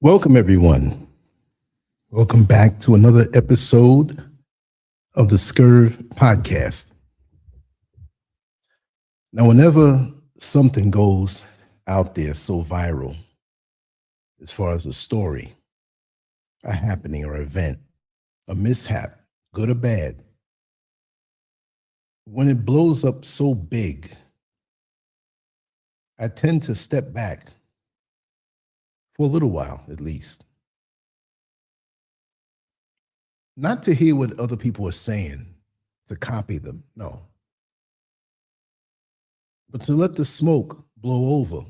Welcome, everyone. Welcome back to another episode of the Scurv podcast. Now, whenever something goes out there so viral, as far as a story, a happening or event, a mishap, good or bad, when it blows up so big, I tend to step back for a little while, at least. Not to hear what other people are saying, to copy them, no. But to let the smoke blow over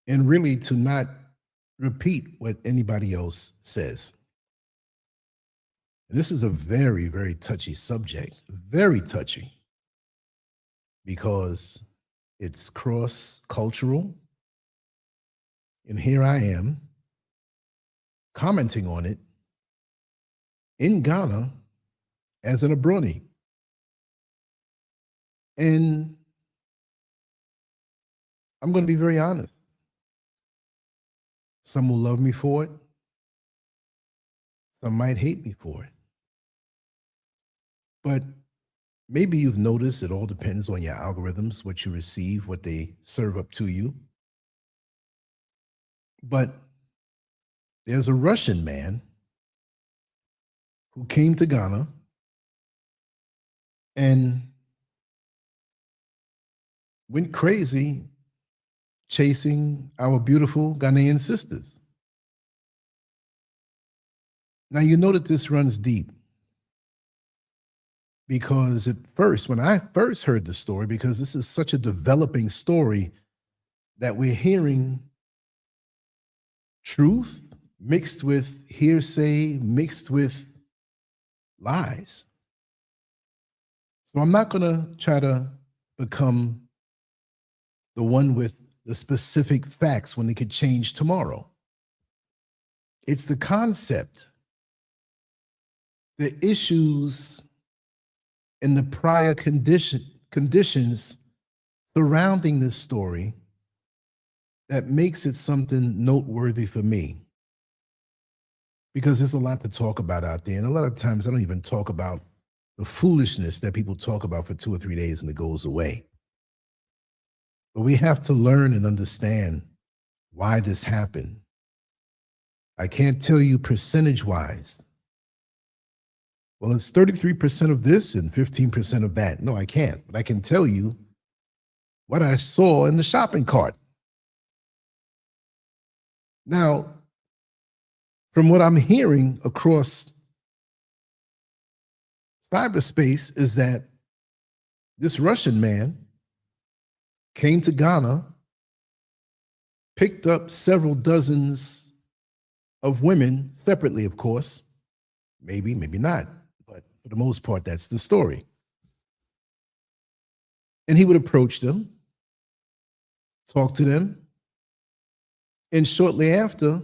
and really to not repeat what anybody else says. And this is a very, very touchy subject, very touchy, because it's cross-cultural. And here I am commenting on it in Ghana as an Abroni. And I'm going to be very honest. Some will love me for it. Some might hate me for it. But maybe you've noticed it all depends on your algorithms, what you receive, what they serve up to you. But there's a Russian man who came to Ghana and went crazy chasing our beautiful Ghanaian sisters. Now, you know that this runs deep, because at first, when I first heard the story, because this is such a developing story that we're hearing truth mixed with hearsay, mixed with lies. So I'm not going to try to become the one with the specific facts when they could change tomorrow. It's the concept, the issues, and the prior conditions surrounding this story that makes it something noteworthy for me. Because there's a lot to talk about out there. And a lot of times I don't even talk about the foolishness that people talk about for 2 or 3 days and it goes away. But we have to learn and understand why this happened. I can't tell you percentage-wise. Well, it's 33% of this and 15% of that. No, I can't. But I can tell you what I saw in the shopping cart. Now, from what I'm hearing across cyberspace is that this Russian man came to Ghana, picked up several dozens of women separately, of course. Maybe, maybe not. But for the most part, that's the story. And he would approach them, talk to them, and shortly after,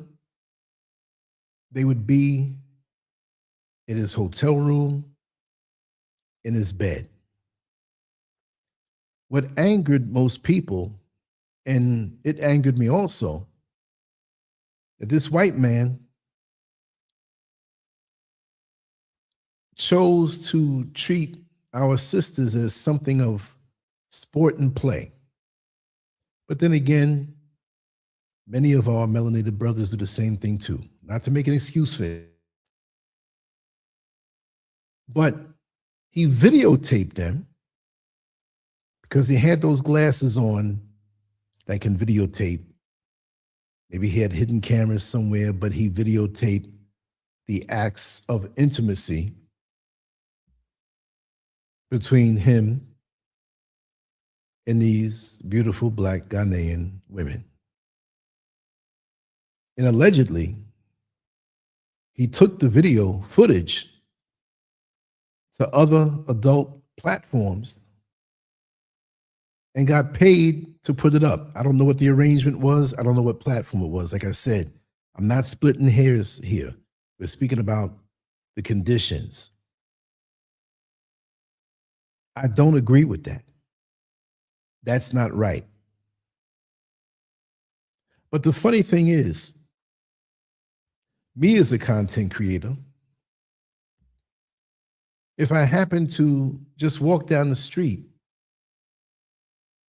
they would be in his hotel room, in his bed. What angered most people, and it angered me also, that this white man chose to treat our sisters as something of sport and play. But then again, many of our melanated brothers do the same thing too. Not to make an excuse for it. But he videotaped them because he had those glasses on that can videotape. Maybe he had hidden cameras somewhere, but he videotaped the acts of intimacy between him and these beautiful Black Ghanaian women. And allegedly, he took the video footage to other adult platforms and got paid to put it up. I don't know what the arrangement was. I don't know what platform it was. Like I said, I'm not splitting hairs here. We're speaking about the conditions. I don't agree with that. That's not right. But the funny thing is, me as a content creator, if I happen to just walk down the street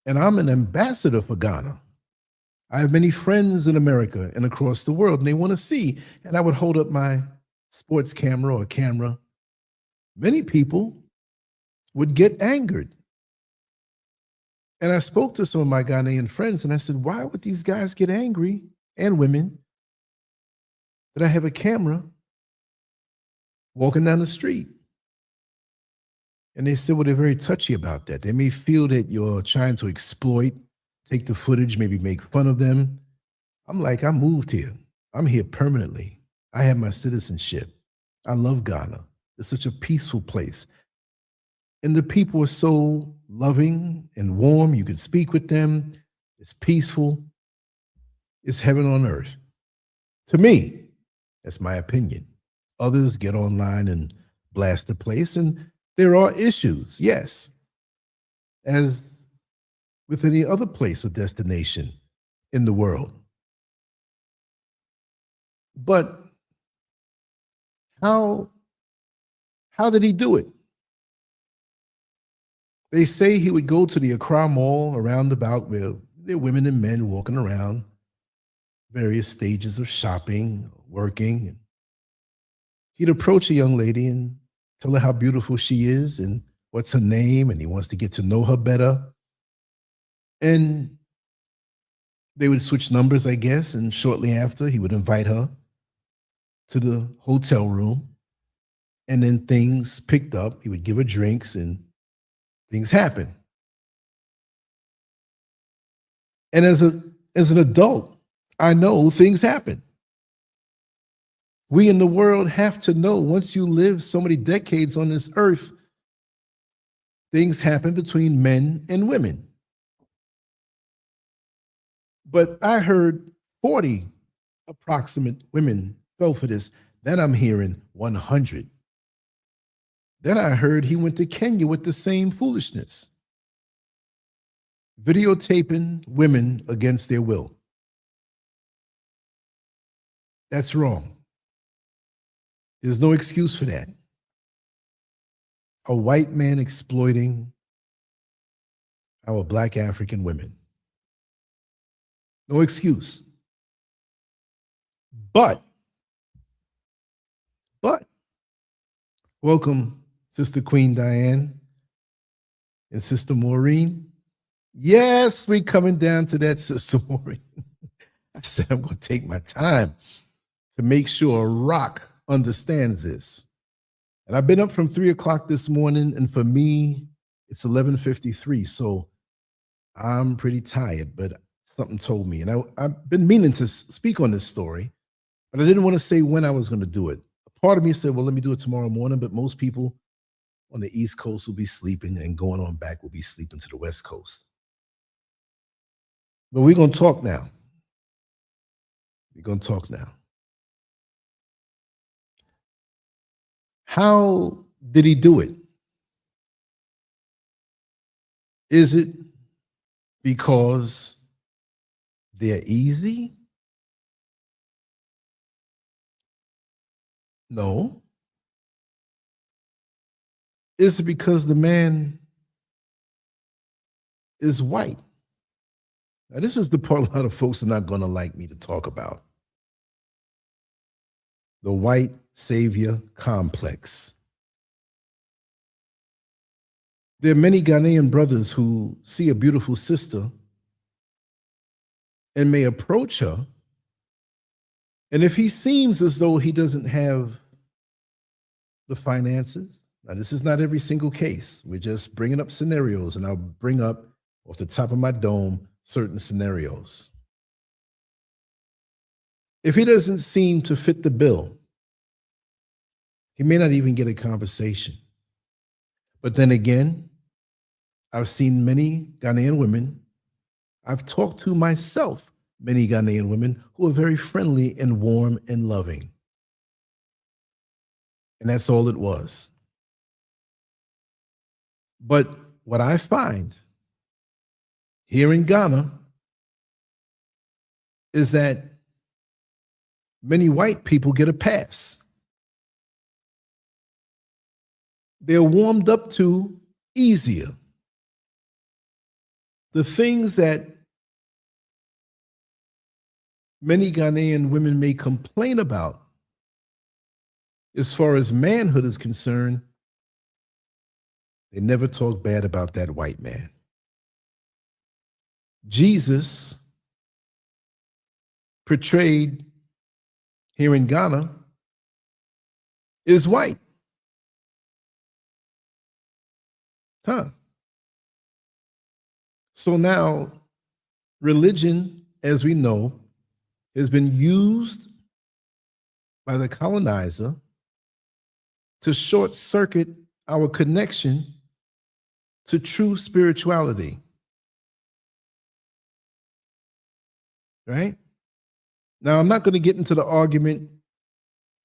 and I'm an ambassador for Ghana, I have many friends in America and across the world, and they want to see, and I would hold up my sports camera or camera. Many people would get angered. And I spoke to some of my Ghanaian friends and I said, why would these guys get angry, and women, that I have a camera walking down the street? And they said, well, they're very touchy about that. They may feel that you're trying to exploit, take the footage, maybe make fun of them. I'm like, I moved here. I'm here permanently. I have my citizenship. I love Ghana. It's such a peaceful place. And the people are so loving and warm. You can speak with them. It's peaceful. It's heaven on earth. To me, that's my opinion. Others get online and blast the place, and there are issues, yes, as with any other place or destination in the world. But how did he do it? They say he would go to the Accra Mall around about where there are women and men walking around, various stages of shopping, working. He'd approach a young lady and tell her how beautiful she is and what's her name, and he wants to get to know her better. And they would switch numbers, I guess, and shortly after, he would invite her to the hotel room, and then things picked up. He would give her drinks, and things happened. And as an adult, I know things happen. We in the world have to know, once you live so many decades on this earth, things happen between men and women. But I heard 40 approximate women fell for this. Then I'm hearing 100. Then I heard he went to Kenya with the same foolishness, videotaping women against their will. That's wrong. There's no excuse for that. A white man exploiting our Black African women. No excuse. But, welcome, Sister Queen Diane and Sister Maureen. Yes, we're coming down to that, Sister Maureen. I said, I'm going to take my time to make sure Rock understands this. And I've been up from 3 o'clock this morning, and for me, it's 11:53. So I'm pretty tired, but something told me. And I've been meaning to speak on this story, but I didn't want to say when I was going to do it. A part of me said, well, let me do it tomorrow morning, but most people on the East Coast will be sleeping, and going on back will be sleeping to the West Coast. But we're going to talk now. We're going to talk now. How did he do it? Is it because they're easy? No. Is it because the man is white? Now, this is the part a lot of folks are not going to like me to talk about. The white savior complex. There are many Ghanaian brothers who see a beautiful sister and may approach her. And if he seems as though he doesn't have the finances, now this is not every single case. We're just bringing up scenarios, and I'll bring up off the top of my dome certain scenarios. If he doesn't seem to fit the bill, he may not even get a conversation. But then again, I've seen many Ghanaian women, I've talked to myself many Ghanaian women who are very friendly and warm and loving. And that's all it was. But what I find here in Ghana is that many white people get a pass. They're warmed up to easier. The things that many Ghanaian women may complain about, as far as manhood is concerned, they never talk bad about that white man. Jesus, portrayed here in Ghana, is white. So now, religion, as we know, has been used by the colonizer to short circuit our connection to true spirituality. Right? Now, I'm not going to get into the argument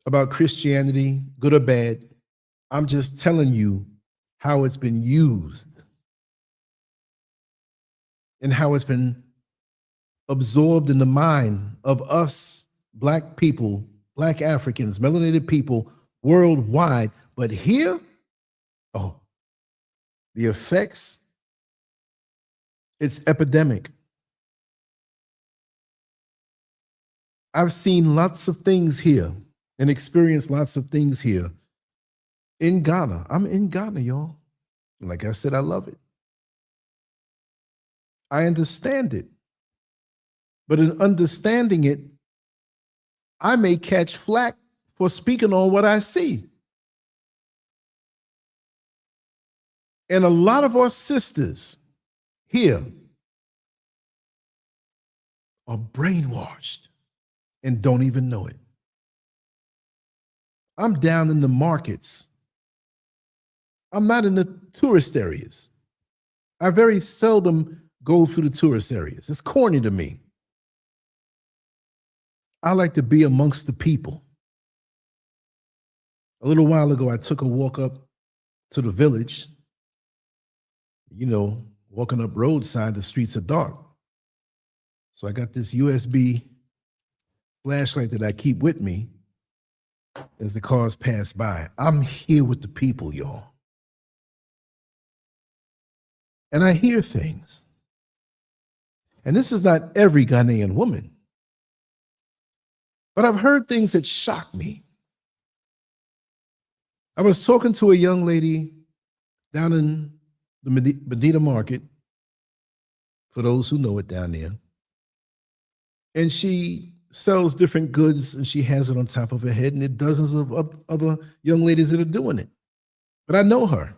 about Christianity, good or bad. I'm just telling you how it's been used and how it's been absorbed in the mind of us, Black people, Black Africans, melanated people worldwide. But here, oh, the effects, it's epidemic. I've seen lots of things here and experienced lots of things here in Ghana. I'm in Ghana, y'all. Like I said, I love it. I understand it. But in understanding it, I may catch flack for speaking on what I see. And a lot of our sisters here are brainwashed and don't even know it. I'm down in the markets. I'm not in the tourist areas. I very seldom go through the tourist areas. It's corny to me. I like to be amongst the people. A little while ago, I took a walk up to the village. You know, walking up roadside, the streets are dark. So I got this USB flashlight that I keep with me as the cars pass by. I'm here with the people, y'all. And I hear things. And this is not every Ghanaian woman. But I've heard things that shock me. I was talking to a young lady down in the Medina market, for those who know it down there. And she sells different goods and she has it on top of her head, and there are dozens of other young ladies that are doing it. But I know her.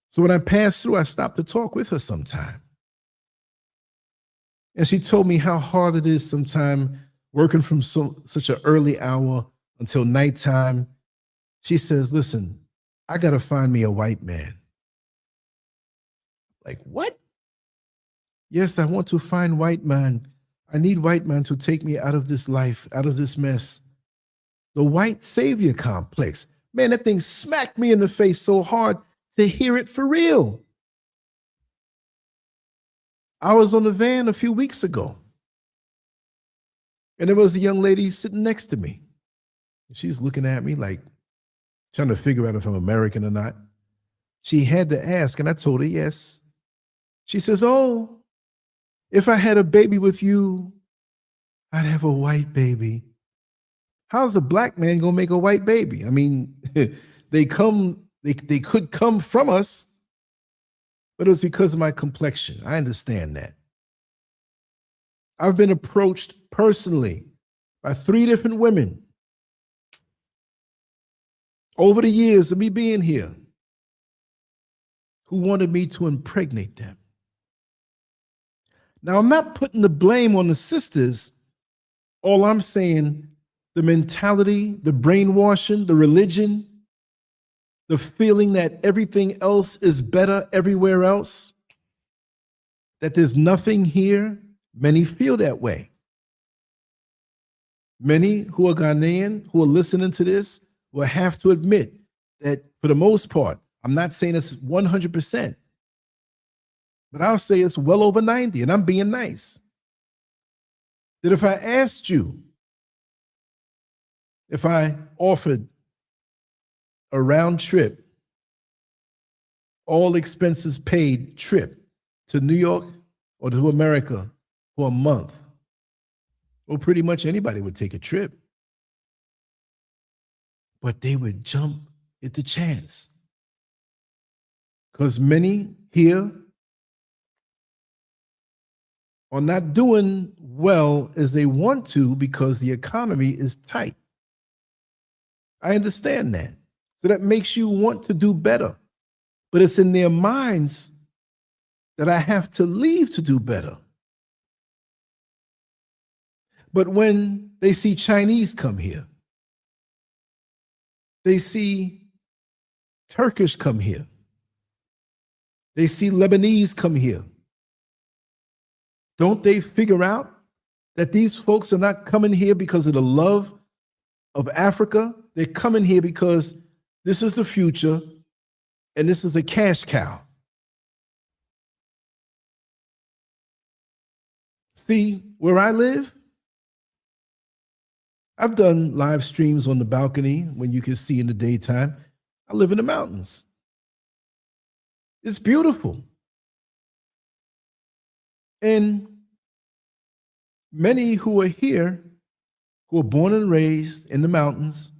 So when I pass through, I stop to talk with her sometime. And she told me how hard it is sometimes working from such an early hour until nighttime. She says, listen, I got to find me a white man. Like, what? Yes, I want to find white man. I need white man to take me out of this life, out of this mess. The white savior complex. Man, that thing smacked me in the face so hard to hear it for real. I was on the van a few weeks ago, and there was a young lady sitting next to me. She's looking at me like trying to figure out if I'm American or not. She had to ask, and I told her yes. She says, oh, if I had a baby with you, I'd have a white baby. How's a black man gonna make a white baby? I mean, they could come from us, but it was because of my complexion. I understand that. I've been approached personally by 3 different women over the years of me being here who wanted me to impregnate them. Now, I'm not putting the blame on the sisters. All I'm saying, the mentality, the brainwashing, the religion, the feeling that everything else is better everywhere else, that there's nothing here, many feel that way. Many who are Ghanaian, who are listening to this, will have to admit that for the most part, I'm not saying it's 100%, but I'll say it's well over 90, and I'm being nice. That if I asked you, if I offered a round trip, all expenses paid trip to New York or to America for a month, well, pretty much anybody would take a trip. But they would jump at the chance. Because many here are not doing well as they want to because the economy is tight. I understand that. So that makes you want to do better. But it's in their minds that I have to leave to do better. But when they see Chinese come here, they see Turkish come here, they see Lebanese come here, don't they figure out that these folks are not coming here because of the love of Africa? They're coming here because this is the future and this is a cash cow. See, where I live, I've done live streams on the balcony when you can see in the daytime. I live in the mountains. It's beautiful. And many who are here, who are born and raised in the mountains,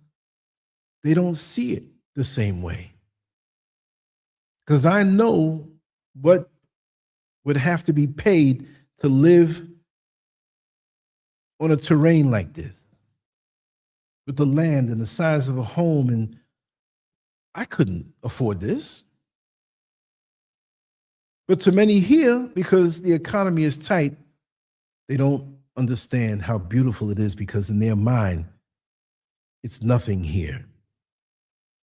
they don't see it the same way. Because I know what would have to be paid to live on a terrain like this, with the land and the size of a home, and I couldn't afford this. But to many here, because the economy is tight, they don't understand how beautiful it is because in their mind, it's nothing here.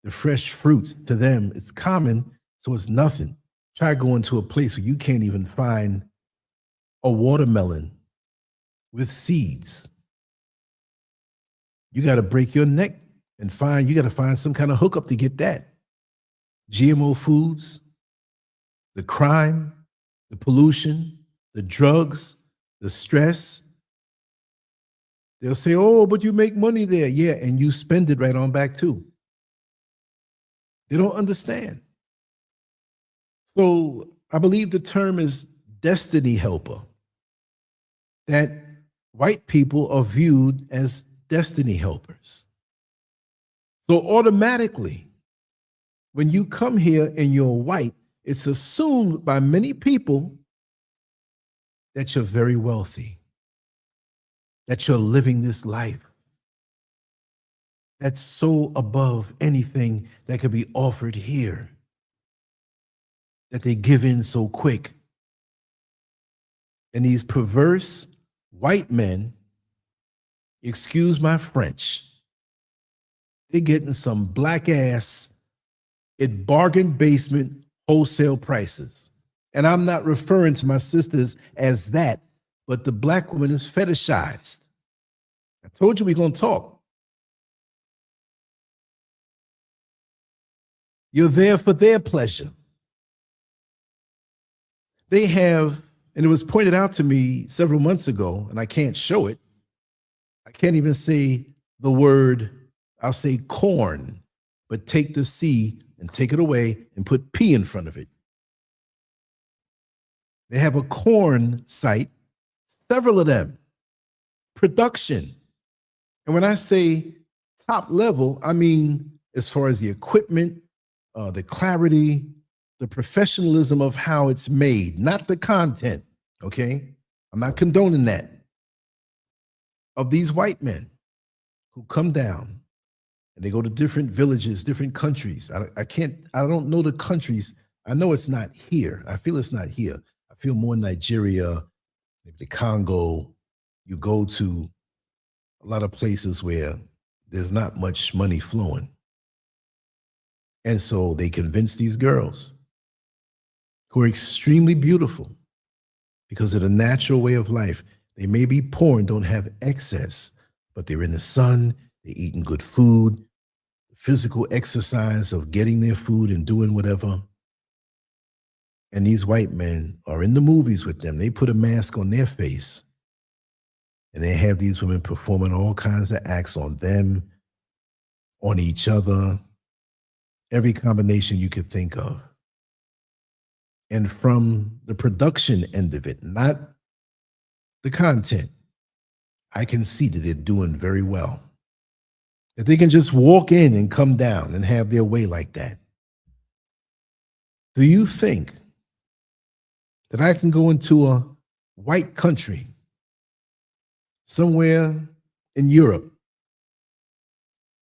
The fresh fruit to them, it's common, so it's nothing. Try going to a place where you can't even find a watermelon with seeds. You got to break your neck and you got to find some kind of hookup to get that. GMO foods, the crime, the pollution, the drugs, the stress. They'll say, oh, but you make money there. Yeah, and you spend it right on back too. They don't understand. So I believe the term is destiny helper, that white people are viewed as destiny helpers. So automatically, when you come here and you're white, it's assumed by many people that you're very wealthy, that you're living this life that's so above anything that could be offered here, that they give in so quick. And these perverse white men, excuse my French, they're getting some black ass at bargain basement wholesale prices. And I'm not referring to my sisters as that, but the black woman is fetishized. I told you we're going to talk. You're there for their pleasure. They have, and it was pointed out to me several months ago, and I can't show it. I can't even say the word, I'll say corn, but take the C and take it away and put P in front of it. They have a corn site, several of them, production. And when I say top level, I mean as far as the equipment, the clarity, the professionalism of how it's made, not the content, okay? I'm not condoning that. Of these white men who come down and they go to different villages, different countries. I don't know the countries. I know it's not here. I feel it's not here. I feel more Nigeria, maybe the Congo. You go to a lot of places where there's not much money flowing. And so they convince these girls who are extremely beautiful because of the natural way of life. They may be poor and don't have excess, but they're in the sun, they're eating good food, physical exercise of getting their food and doing whatever. And these white men are in the movies with them. They put a mask on their face and they have these women performing all kinds of acts on them, on each other, every combination you could think of. And from the production end of it, not the content, I can see that they're doing very well. That they can just walk in and come down and have their way like that. Do you think that I can go into a white country somewhere in Europe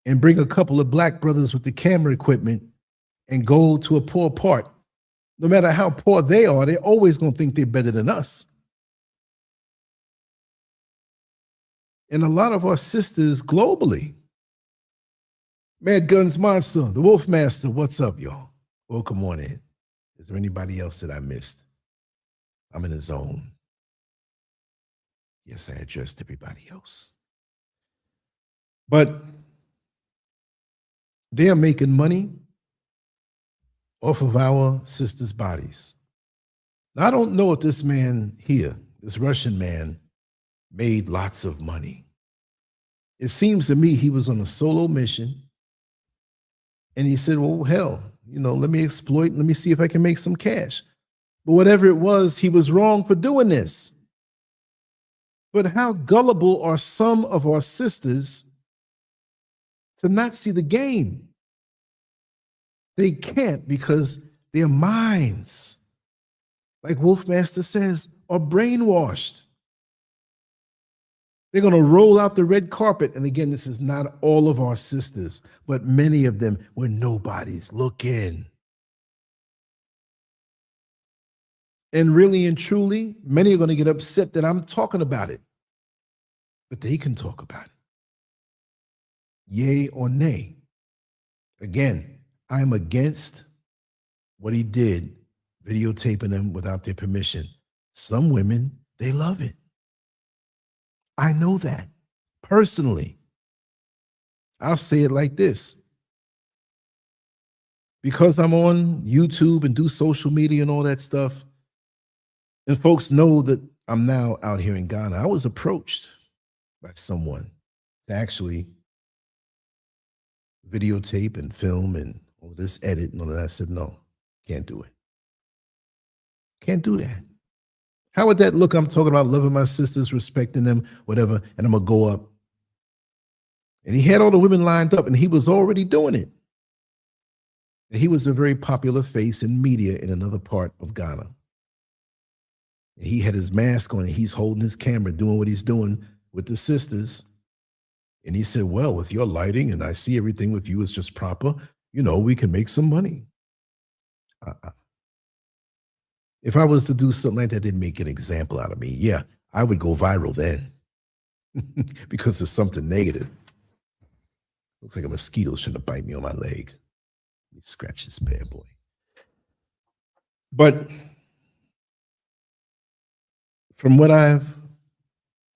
and bring a couple of black brothers with the camera equipment and go to a poor part? No matter how poor they are, they're always going to think they're better than us. And a lot of our sisters globally. Mad Guns Monster, the Wolf Master, what's up, y'all? Welcome on in. Is there anybody else that I missed? I'm in the zone. Yes, I addressed everybody else. But they are making money off of our sisters' bodies. Now, I don't know if this man here, this Russian man, made lots of money. It seems to me he was on a solo mission, and he said, well, hell, let me exploit, let me see if I can make some cash. But whatever it was, he was wrong for doing this. But how gullible are some of our sisters to not see the game? They can't, because their minds, like Wolfmaster says, are brainwashed. They're going to roll out the red carpet. And again, this is not all of our sisters, but many of them when nobody's looking. And really and truly, many are going to get upset that I'm talking about it. But they can talk about it. Yay or nay. Again, I am against what he did, videotaping them without their permission. Some women, they love it. I know that personally. I'll say it like this. Because I'm on YouTube and do social media and all that stuff, and folks know that I'm now out here in Ghana, I was approached by someone to actually videotape and film and all this edit and all of that. I said, no, can't do it. Can't do that. How would that look? I'm talking about loving my sisters, respecting them, whatever, and I'm going to go up. And he had all the women lined up, and he was already doing it. And he was a very popular face in media in another part of Ghana. And he had his mask on, and he's holding his camera, doing what he's doing with the sisters. And he said, well, with your lighting, and I see everything with you is just proper, we can make some money. If I was to do something like that, they'd make an example out of me. Yeah, I would go viral then because it's something negative. Looks like a mosquito's trying to bite me on my leg. Let me scratch this bad boy. But from what I've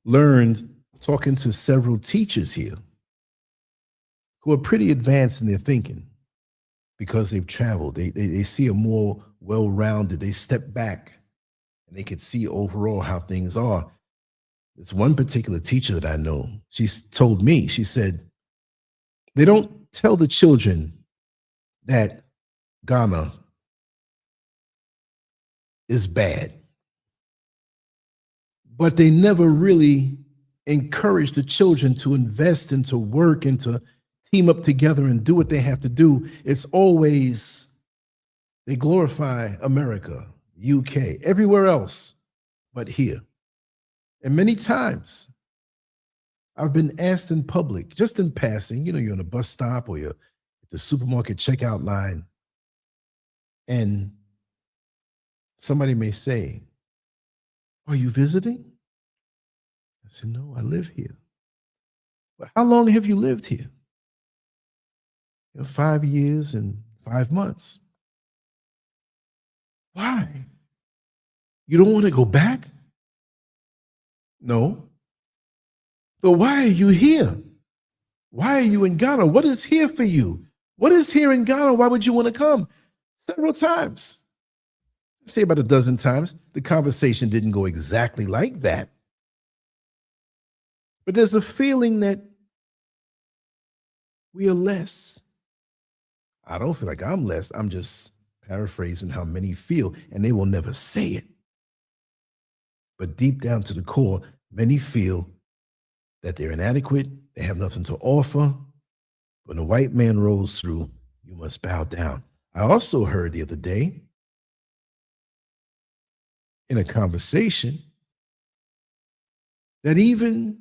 learned talking to several teachers here who are pretty advanced in their thinking because they've traveled, they see a more well-rounded, they step back and they can see overall how things are. There's one particular teacher that I know, she's told me, she said, they don't tell the children that Ghana is bad, but they never really encourage the children to invest and to work and to team up together and do what they have to do. It's always, they glorify America, UK, everywhere else but here. And many times I've been asked in public, just in passing, you're on a bus stop or you're at the supermarket checkout line, and somebody may say, are you visiting? I said, no, I live here. But how long have you lived here? 5 years and 5 months. Why? You don't want to go back? No. But why are you here? Why are you in Ghana? What is here for you? What is here in Ghana? Why would you want to come? Several times. I'd say about a dozen times. The conversation didn't go exactly like that. But there's a feeling that We are less. I don't feel like I'm less. I'm just paraphrasing how many feel, and they will never say it. But deep down to the core, many feel that they're inadequate, they have nothing to offer. When a white man rolls through, you must bow down. I also heard the other day in a conversation that even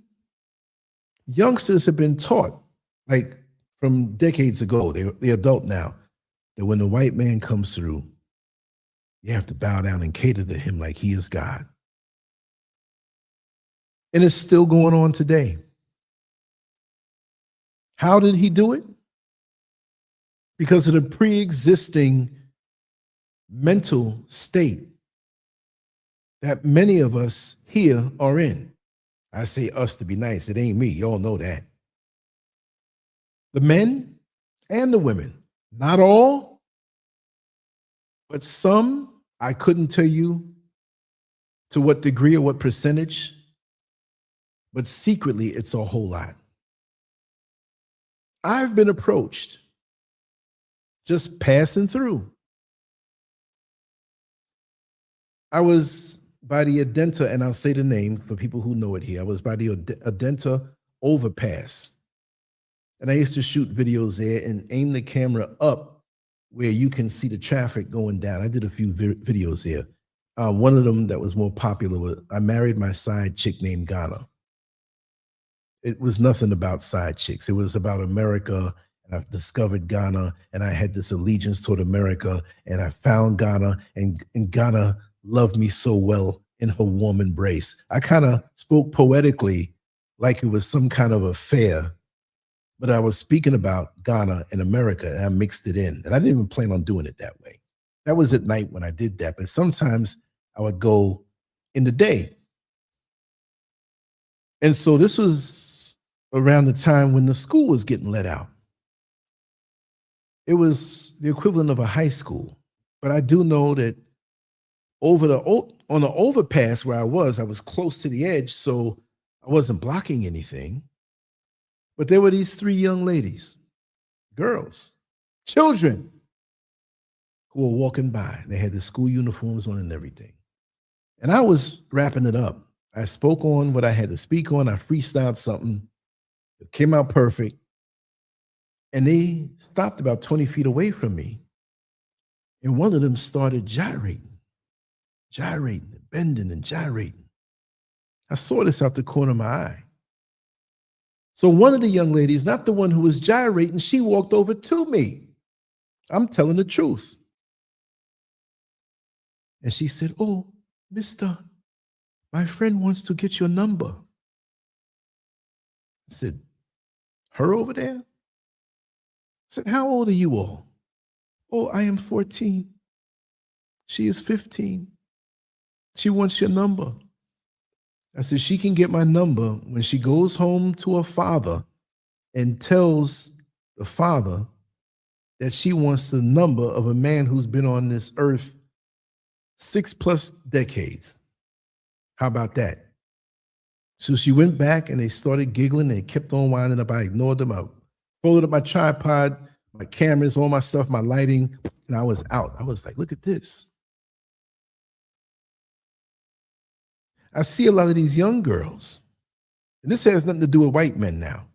youngsters have been taught, like from decades ago, they're adult now, that when the white man comes through, you have to bow down and cater to him like he is God. And it's still going on today. How did he do it? Because of the pre-existing mental state that many of us here are in. I say us to be nice. It ain't me. Y'all know that. The men and the women, not all, but some, I couldn't tell you to what degree or what percentage, but secretly it's a whole lot. I've been approached just passing through. I was by the Adenta, and I'll say the name for people who know it here. I was by the Adenta overpass. And I used to shoot videos there and aim the camera up where you can see the traffic going down. I did a few videos there. One of them that was more popular was I married my side chick named Ghana. It was nothing about side chicks. It was about America, and I've discovered Ghana, and I had this allegiance toward America, and I found Ghana, and Ghana loved me so well in her warm embrace. I kind of spoke poetically like it was some kind of affair, but I was speaking about Ghana and America, and I mixed it in. And I didn't even plan on doing it that way. That was at night when I did that, but sometimes I would go in the day. And so this was around the time when the school was getting let out. It was the equivalent of a high school. But I do know that on the overpass where I was close to the edge, so I wasn't blocking anything. But there were these three young ladies, girls, children, who were walking by. They had the school uniforms on and everything. And I was wrapping it up. I spoke on what I had to speak on. I freestyled something. It came out perfect. And they stopped about 20 feet away from me. And one of them started gyrating, and bending and gyrating. I saw this out the corner of my eye. So one of the young ladies, not the one who was gyrating, she walked over to me. I'm telling the truth. And she said, "Oh, mister, my friend wants to get your number." I said, "Her over there?" I said, "How old are you all?" "Oh, I am 14. She is 15. She wants your number." I said, "She can get my number when she goes home to her father and tells the father that she wants the number of a man who's been on this earth 6+ decades. How about that?" So she went back and they started giggling. They kept on winding up. I ignored them. I folded up my tripod, my cameras, all my stuff, my lighting, and I was out. I was like, look at this. I see a lot of these young girls, and this has nothing to do with white men now.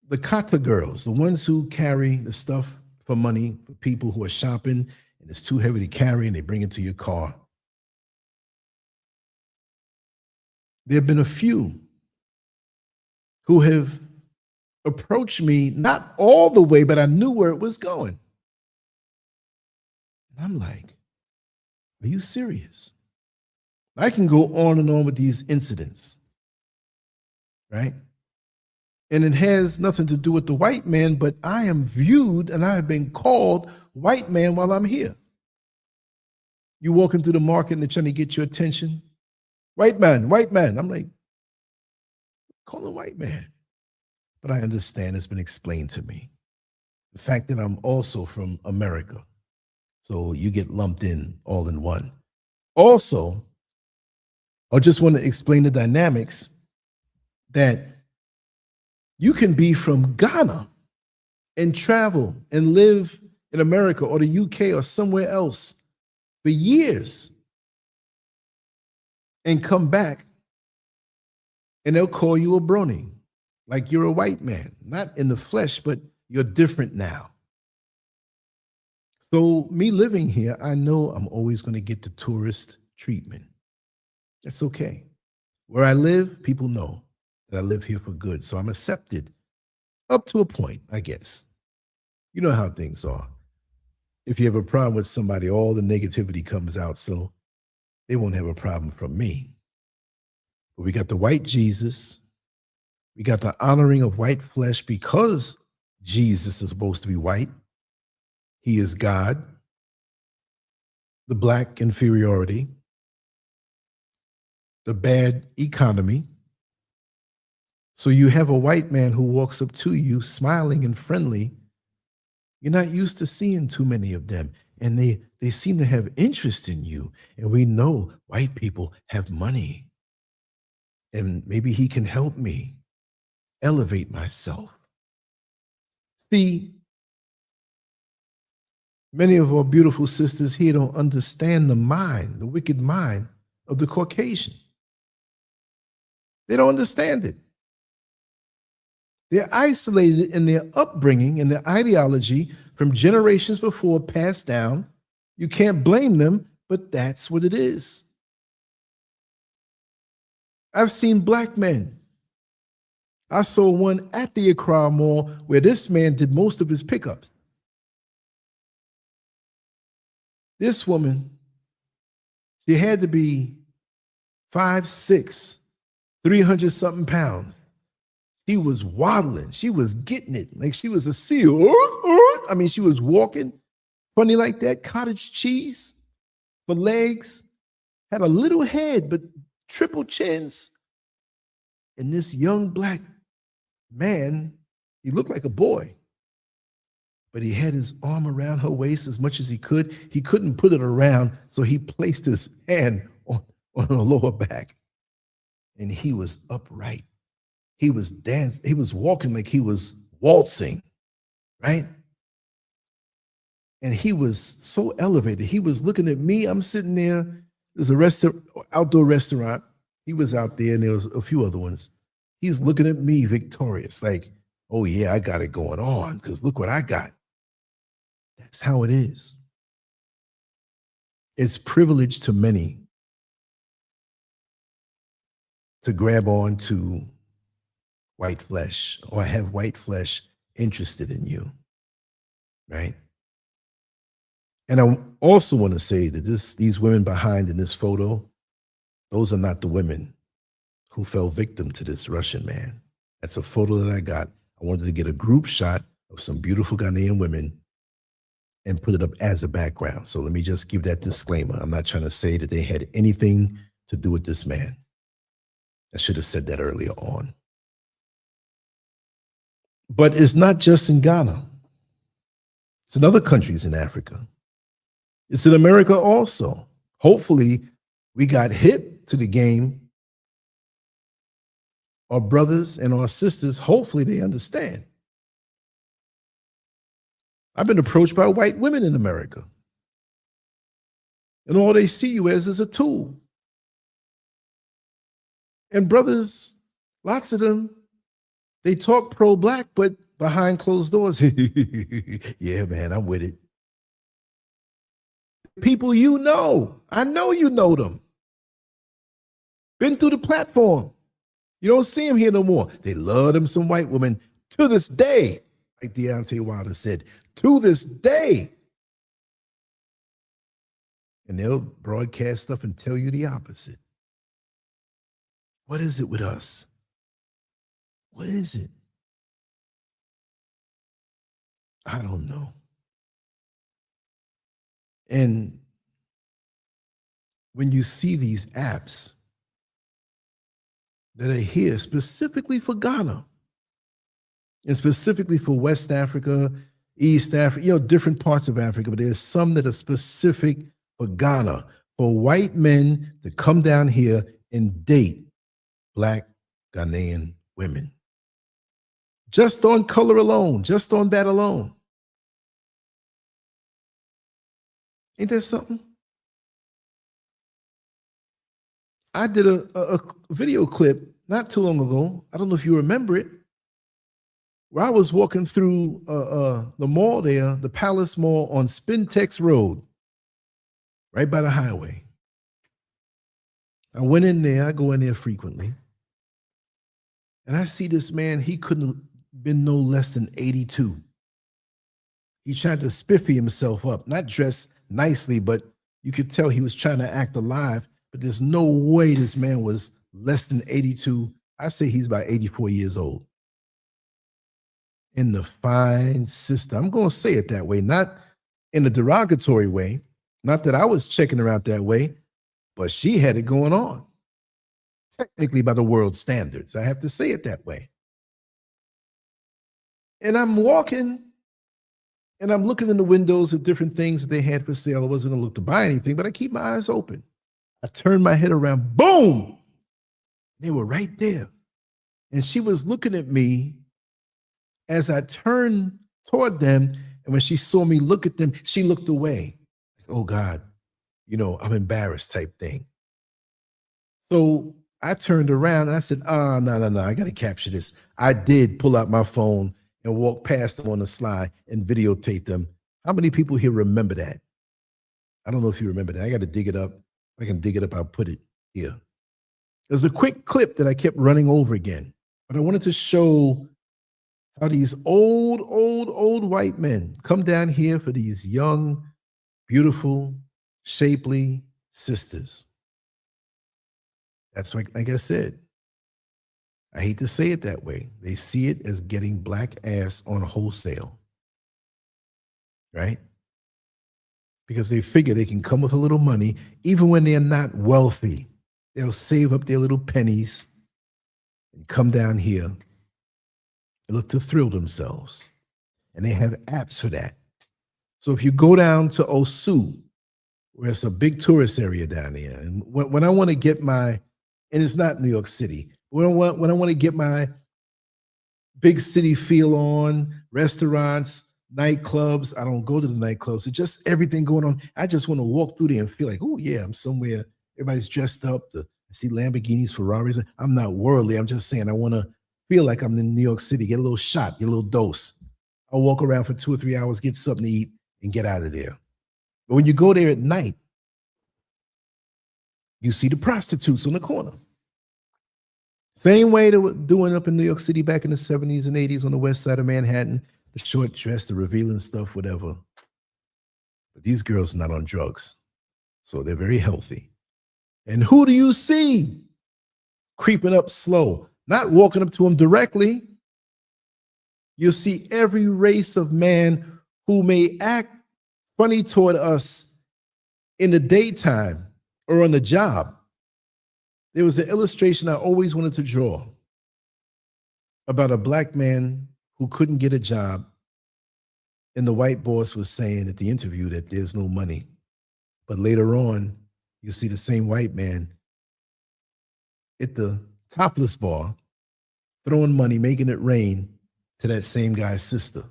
The kata girls, the ones who carry the stuff for money for people who are shopping and it's too heavy to carry and they bring it to your car. There have been a few who have approached me, not all the way, but I knew where it was going. And I'm like, are you serious? I can go on and on with these incidents, right? And it has nothing to do with the white man, but I am viewed and I have been called white man while I'm here. You walking through the market and they're trying to get your attention. White man, white man. I'm like, call him white man. But I understand it's been explained to me. The fact that I'm also from America. So you get lumped in all in one. Also, I just want to explain the dynamics that You can be from Ghana and travel and live in America or the UK or somewhere else for years and come back and they'll call you a brony, like you're a white man, not in the flesh, but you're different now. So me living here, I know I'm always going to get the tourist treatment. That's okay. Where I live, people know that I live here for good. So I'm accepted up to a point, I guess. You know how things are. If you have a problem with somebody, all the negativity comes out. So they won't have a problem from me. But we got the white Jesus. We got the honoring of white flesh because Jesus is supposed to be white. He is God. The black inferiority. The bad economy. So you have a white man who walks up to you smiling and friendly. You're not used to seeing too many of them. And they seem to have interest in you. And we know white people have money. And maybe he can help me elevate myself. See, many of our beautiful sisters here don't understand the mind, the wicked mind of the Caucasian. They don't understand it. They're isolated in their upbringing and their ideology from generations before passed down. You can't blame them, but that's what it is. I've seen black men. I saw one at the Accra Mall where this man did most of his pickups. This woman, she had to be 5'6", 300-something pounds. She was waddling. She was getting it like she was a seal. I mean, she was walking funny like that. Cottage cheese for legs. Had a little head, but triple chins. And this young black man, he looked like a boy. But he had his arm around her waist as much as he could. He couldn't put it around, so he placed his hand on her lower back. And he was upright. He was dancing. He was walking like he was waltzing, right? And he was so elevated. He was looking at me. I'm sitting there. There's a outdoor restaurant. He was out there, and there was a few other ones. He's looking at me victorious, like, oh yeah, I got it going on, because look what I got. That's how it is. It's privilege to many to grab on to white flesh or have white flesh interested in you, right? And I also want to say that these women behind in this photo, those are not the women who fell victim to this Russian man. That's a photo that I got. I wanted to get a group shot of some beautiful Ghanaian women and put it up as a background. So let me just give that disclaimer. I'm not trying to say that they had anything to do with this man. I should have said that earlier on. But it's not just in Ghana. It's in other countries in Africa. It's in America also. Hopefully, we got hip to the game. Our brothers and our sisters, hopefully they understand. I've been approached by white women in America. And all they see you as is a tool. And brothers, lots of them, they talk pro-black, but behind closed doors, yeah, man, I'm with it. People you know, I know you know them. Been through the platform. You don't see them here no more. They love them some white women to this day, like Deontay Wilder said, to this day. And they'll broadcast stuff and tell you the opposite. What is it with us? What is it? I don't know. And when you see these apps that are here specifically for Ghana and specifically for West Africa, East Africa, different parts of Africa, but there's some that are specific for Ghana, for white men to come down here and date Black Ghanaian women. Just on color alone, just on that alone. Ain't that something? I did a video clip not too long ago. I don't know if you remember it, where I was walking through the mall there, the Palace Mall on Spintex Road, right by the highway. I went in there, I go in there frequently, and I see this man, he couldn't have been no less than 82. He tried to spiffy himself up, not dressed nicely, but you could tell he was trying to act alive, but there's no way this man was less than 82. I say he's about 84 years old. In the fine sister, I'm going to say it that way, not in a derogatory way, not that I was checking her out that way, but she had it going on. Technically by the world standards, I have to say it that way. And I'm walking and I'm looking in the windows at different things that they had for sale. I wasn't gonna look to buy anything, but I keep my eyes open. I turned my head around, boom! They were right there. And she was looking at me as I turned toward them. And when she saw me look at them, she looked away. Like, oh God, you know, I'm embarrassed type thing. So I turned around and I said, no, I got to capture this. I did pull out my phone and walk past them on the slide and videotape them. How many people here remember that? I don't know if you remember that. I got to dig it up. If I can dig it up, I'll put it here. There's a quick clip that I kept running over again, but I wanted to show how these old white men come down here for these young, beautiful, shapely sisters. That's like I said, I hate to say it that way. They see it as getting black ass on wholesale, right? Because they figure they can come with a little money, even when they're not wealthy. They'll save up their little pennies and come down here and look to thrill themselves. And they have apps for that. So if you go down to Osu, where it's a big tourist area down there, and when I want to get my, and it's not New York City, when I want to get my big city feel on, restaurants, nightclubs, I don't go to the nightclubs. It's just everything going on. I just want to walk through there and feel like, oh yeah, I'm somewhere. Everybody's dressed up. I see Lamborghinis, Ferraris. I'm not worldly. I'm just saying I want to feel like I'm in New York City, get a little shot, get a little dose. I'll walk around for 2 or 3 hours, get something to eat, and get out of there. But when you go there at night, you see the prostitutes on the corner. Same way they were doing up in New York City back in the 70s and 80s on the west side of Manhattan, the short dress, the revealing stuff, whatever. But these girls are not on drugs, so they're very healthy. And who do you see creeping up slow? Not walking up to them directly. You'll see every race of man who may act funny toward us in the daytime or on the job. There was an illustration I always wanted to draw about a black man who couldn't get a job, and the white boss was saying at the interview that there's no money. But later on, you see the same white man at the topless bar throwing money, making it rain to that same guy's sister.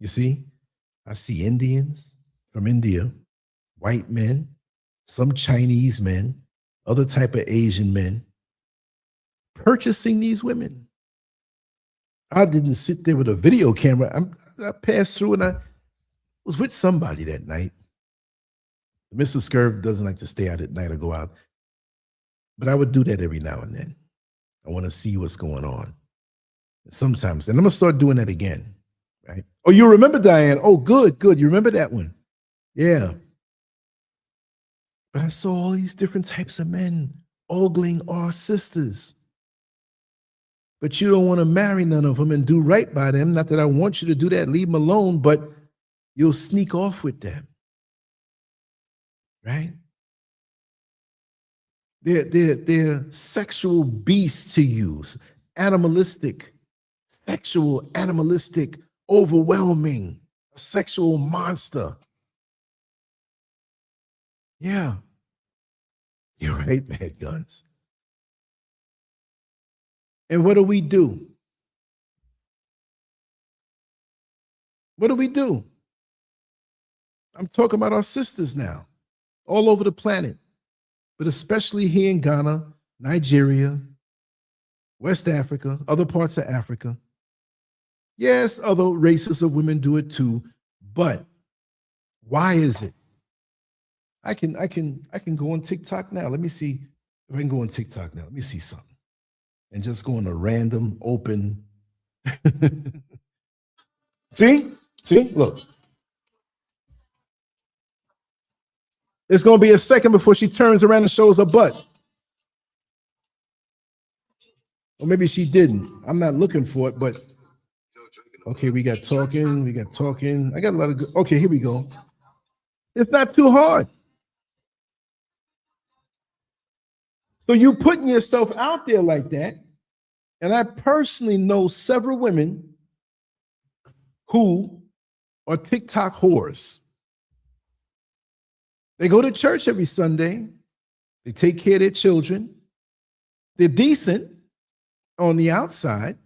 You see? I see Indians from India, white men, some Chinese men, other type of Asian men purchasing these women. I didn't sit there with a video camera. I passed through and I was with somebody that night. Mr. Scurv doesn't like to stay out at night or go out, but I would do that every now and then. I want to see what's going on. Sometimes, and I'm going to start doing that again, right? Oh, you remember Diane? Oh, good. You remember that one? Yeah. But I saw all these different types of men ogling our sisters. But you don't want to marry none of them and do right by them. Not that I want you to do that, leave them alone, but you'll sneak off with them, right? They're sexual beasts to use, animalistic, sexual, animalistic, overwhelming, a sexual monster. Yeah. You're right, Mad Guns. And what do? What do? I'm talking about our sisters now, all over the planet, but especially here in Ghana, Nigeria, West Africa, other parts of Africa. Yes, other races of women do it too, but why is it? I can go on TikTok now. Let me see if I can go on TikTok now. Let me see something. And just go on a random open. See? Look. It's going to be a second before she turns around and shows her butt. Or maybe she didn't. I'm not looking for it, but okay, we got talking. I got a lot of good. Okay, here we go. It's not too hard. So you putting yourself out there like that, and I personally know several women who are TikTok whores. They go to church every Sunday. They take care of their children. They're decent on the outside,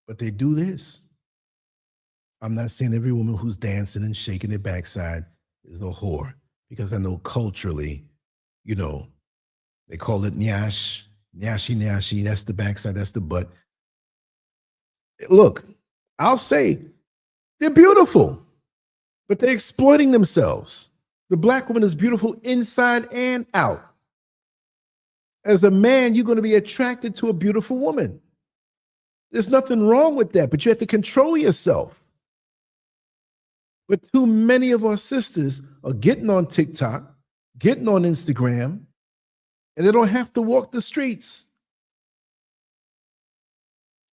but they do this. I'm not saying every woman who's dancing and shaking their backside is a whore, because I know culturally, you know, they call it nyash, nyashi, that's the backside, that's the butt. Look, I'll say they're beautiful, but they're exploiting themselves. The black woman is beautiful inside and out. As a man, you're going to be attracted to a beautiful woman. There's nothing wrong with that, but you have to control yourself. But too many of our sisters are getting on TikTok, getting on Instagram, and they don't have to walk the streets.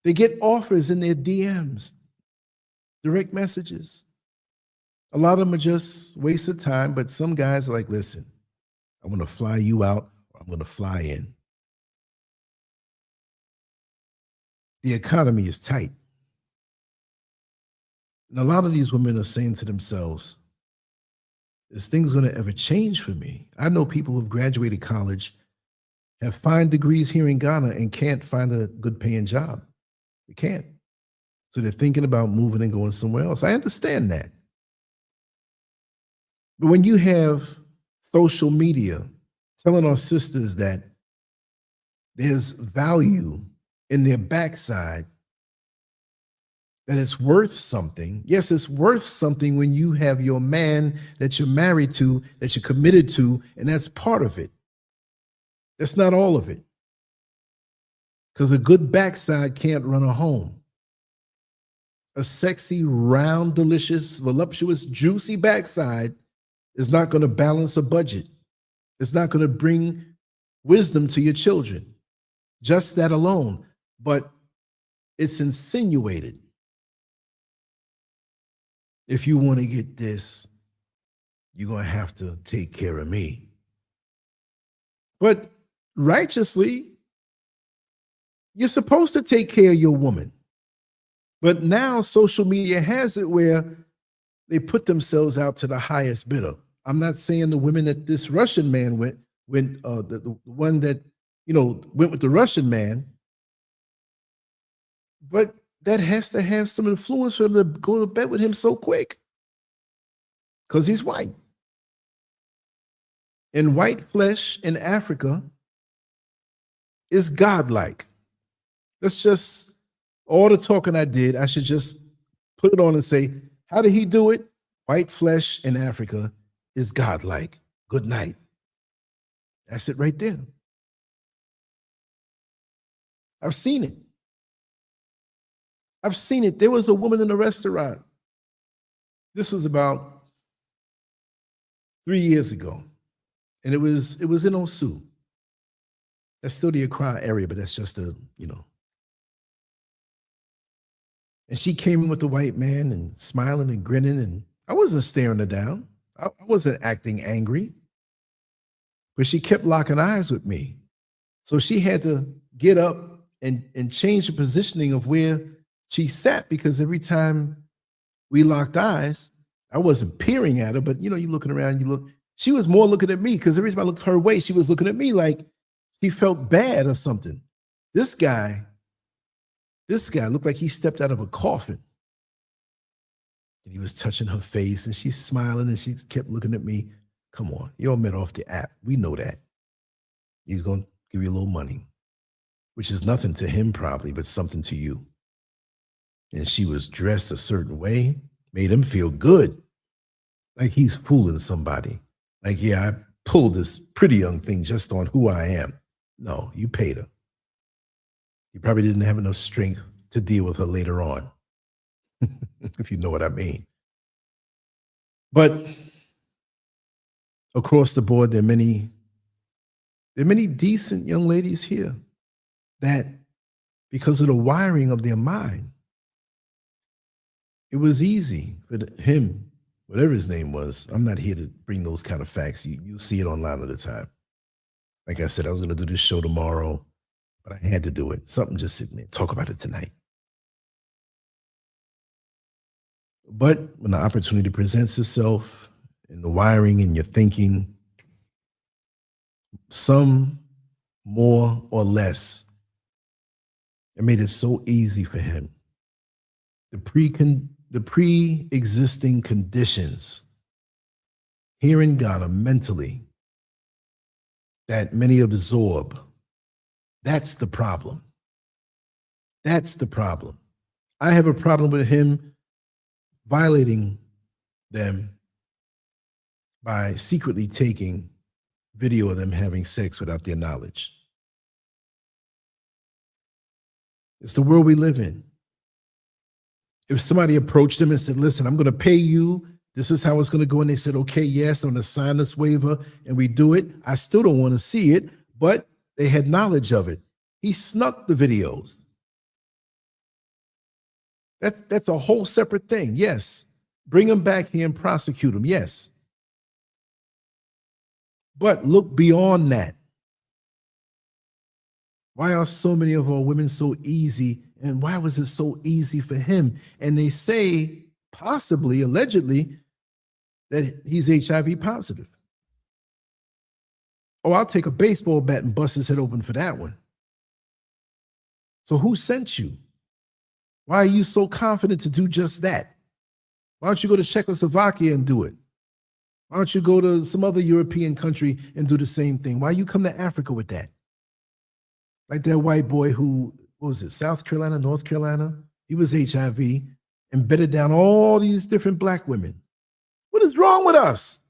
They get offers in their DMs, direct messages. A lot of them are just waste of time, but some guys are like, listen, I want to fly you out, or I'm going to fly in. The economy is tight. And a lot of these women are saying to themselves, is things going to ever change for me? I know people who've graduated college, have fine degrees here in Ghana, and can't find a good paying job. They can't. So they're thinking about moving and going somewhere else. I understand that. But when you have social media telling our sisters that there's value in their backside, that it's worth something. Yes, it's worth something when you have your man that you're married to, that you're committed to, and that's part of it. That's not all of it. Because a good backside can't run a home. A sexy, round, delicious, voluptuous, juicy backside is not going to balance a budget. It's not going to bring wisdom to your children. Just that alone. But it's insinuated. If you want to get this, you're going to have to take care of me. But righteously, you're supposed to take care of your woman. But now social media has it where they put themselves out to the highest bidder. I'm not saying the women that this Russian man went, the one that, went with the Russian man, but that has to have some influence for him to go to bed with him so quick, because he's white. And white flesh in Africa is godlike. That's just all the talking I did. I should just put it on and say, how did he do it? White flesh in Africa is godlike. Good night. That's it right there. I've seen it. I've seen it. There was a woman in a restaurant. This was about 3 years ago. And it was in Osu. That's still the Accra area, but that's just and she came in with the white man and smiling and grinning, and I wasn't staring her down. I wasn't acting angry, but she kept locking eyes with me. So she had to get up and change the positioning of where she sat, because every time we locked eyes, I wasn't peering at her, but you're looking around, she was more looking at me, because every time I looked her way, she was looking at me like she felt bad or something. This guy looked like he stepped out of a coffin. And he was touching her face and she's smiling and she kept looking at me. Come on, you all met off the app. We know that. He's going to give you a little money, which is nothing to him probably, but something to you. And she was dressed a certain way, made him feel good. Like he's fooling somebody. Like, yeah, I pulled this pretty young thing just on who I am. No, you paid her. You probably didn't have enough strength to deal with her later on, if you know what I mean. But across the board, there are many decent young ladies here that, because of the wiring of their mind, it was easy for him, whatever his name was. I'm not here to bring those kind of facts. You'll see it online all the time. Like I said, I was going to do this show tomorrow, but I had to do it. Something just sitting there. Talk about it tonight. But when the opportunity presents itself in the wiring and your thinking, some more or less, it made it so easy for him. The pre-existing conditions here in Ghana mentally that many absorb, that's the problem. That's the problem. I have a problem with him violating them by secretly taking video of them having sex without their knowledge. It's the world we live in. If somebody approached them and said, listen, I'm going to pay you, this is how it's going to go, and they said, okay, yes, I'm going to sign this waiver, and we do it, I still don't want to see it, but they had knowledge of it. He snuck the videos. That's a whole separate thing. Yes. Bring him back here and prosecute him. Yes. But look beyond that. Why are so many of our women so easy? And why was it so easy for him? And they say, possibly, allegedly, that he's HIV positive. Oh, I'll take a baseball bat and bust his head open for that one. So who sent you? Why are you so confident to do just that? Why don't you go to Czechoslovakia and do it? Why don't you go to some other European country and do the same thing? Why you come to Africa with that? Like that white boy who, what was it, South Carolina, North Carolina? He was HIV and bedded down all these different black women. What is wrong with us?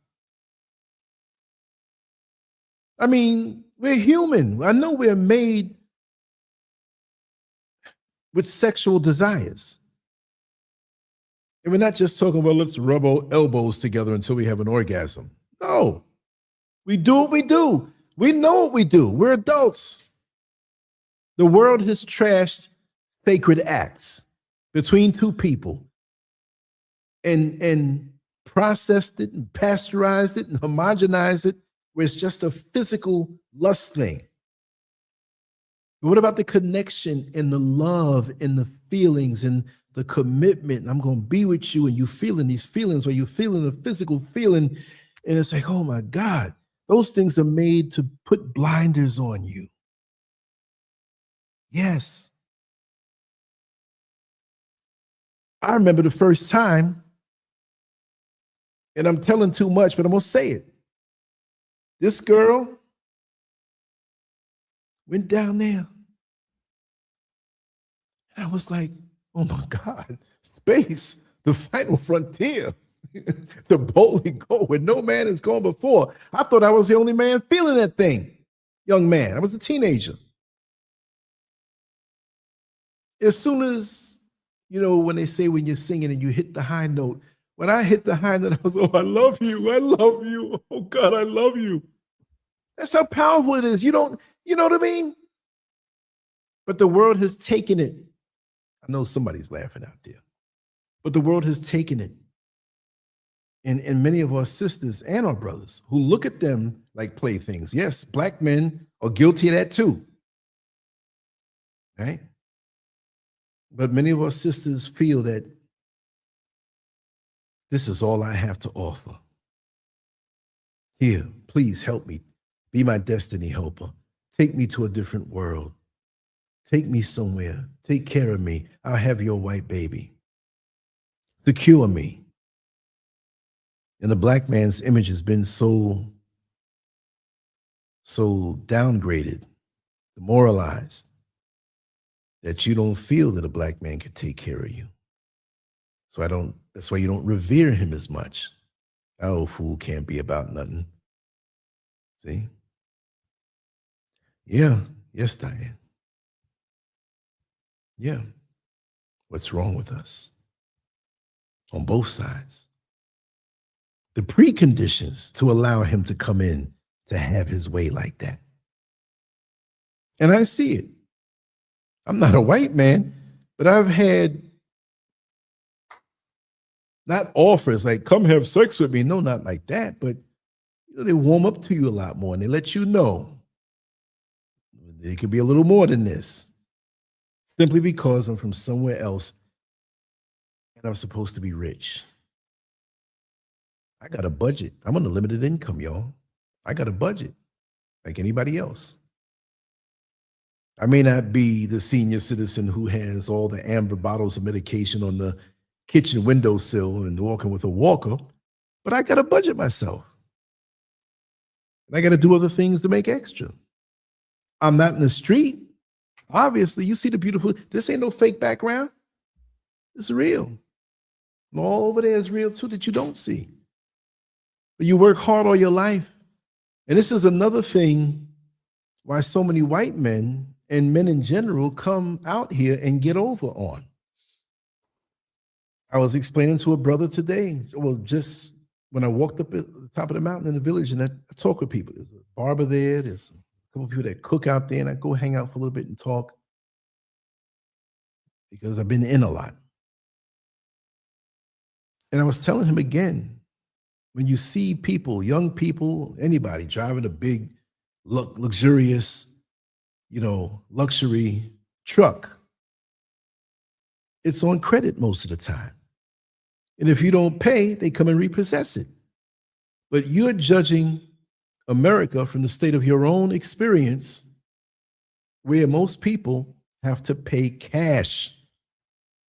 I mean, we're human. I know we're made with sexual desires. And we're not just talking about let's rub our elbows together until we have an orgasm. No, we do what we do. We know what we do. We're adults. The world has trashed sacred acts between two people and processed it and pasteurized it and homogenized it where it's just a physical lust thing. But what about the connection and the love and the feelings and the commitment? And I'm going to be with you, and you feeling these feelings where you're feeling the physical feeling. And it's like, oh my God, those things are made to put blinders on you. Yes. I remember the first time, and I'm telling too much, but I'm going to say it. This girl went down there. I was like, oh my God, space, the final frontier, to boldly go where no man has gone before. I thought I was the only man feeling that thing. Young man, I was a teenager. As soon as, you know, when they say when you're singing and you hit the high note, when I hit the high note, I was, oh, I love you. I love you. Oh God, I love you. That's how powerful it is. You know what I mean? But the world has taken it. I know somebody's laughing out there, but the world has taken it. And many of our sisters and our brothers who look at them like playthings. Yes, black men are guilty of that too. Right? But many of our sisters feel that this is all I have to offer. Here, please help me. Be my destiny helper. Take me to a different world. Take me somewhere. Take care of me. I'll have your white baby. Secure me. And the black man's image has been so downgraded, demoralized, that you don't feel that a black man could take care of you. So that's why you don't revere him as much. That old fool can't be about nothing. See? Yeah. Yes, Diane. Yeah. What's wrong with us? On both sides. The preconditions to allow him to come in to have his way like that. And I see it. I'm not a white man, but I've had not offers like, come have sex with me. No, not like that. But they warm up to you a lot more and they let you know it could be a little more than this. Simply because I'm from somewhere else and I'm supposed to be rich. I got a budget. I'm on a limited income, y'all. I got a budget like anybody else. I may not be the senior citizen who has all the amber bottles of medication on the kitchen windowsill and walking with a walker, but I got to budget myself. And I got to do other things to make extra. I'm not in the street. Obviously, you see the beautiful, this ain't no fake background. It's real. And all over there is real too that you don't see. But you work hard all your life. And this is another thing why so many white men and men in general come out here and get over on. I was explaining to a brother today, well, just when I walked up at the top of the mountain in the village and I talk with people, there's a barber there, there's a couple of people that cook out there, and I go hang out for a little bit and talk because I've been in a lot. And I was telling him again, when you see people, young people, anybody driving a big, luxurious, luxury truck, it's on credit most of the time. And if you don't pay, they come and repossess it. But you're judging America from the state of your own experience, where most people have to pay cash.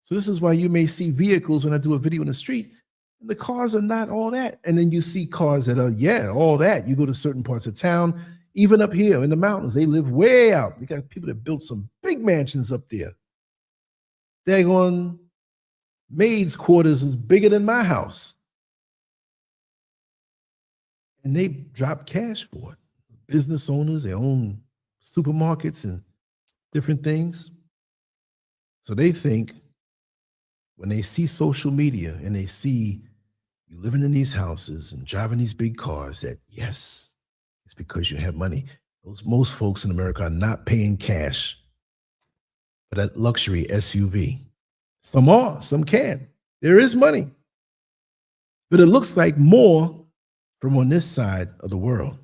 So this is why you may see vehicles when I do a video in the street, and the cars are not all that. And then you see cars that are, all that. You go to certain parts of town, even up here in the mountains, they live way out. You got people that built some big mansions up there. Daggone maid's quarters is bigger than my house. And they drop cash for it. Business owners, they own supermarkets and different things. So they think when they see social media and they see you living in these houses and driving these big cars, that yes, it's because you have money. Most folks in America are not paying cash for that luxury SUV. Some are, some can. There is money. But it looks like more from on this side of the world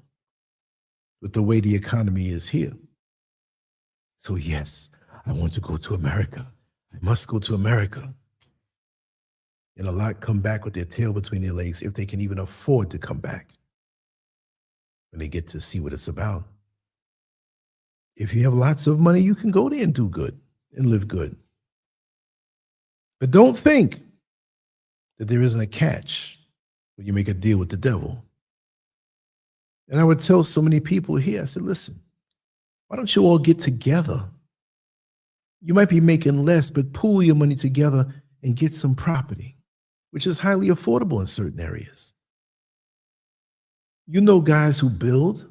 with the way the economy is here. So yes, I want to go to America. I must go to America. And a lot come back with their tail between their legs if they can even afford to come back when they get to see what it's about. If you have lots of money, you can go there and do good and live good. But don't think that there isn't a catch when you make a deal with the devil. And I would tell so many people here, I said, listen, why don't you all get together? You might be making less, but pool your money together and get some property, which is highly affordable in certain areas. You know guys who build.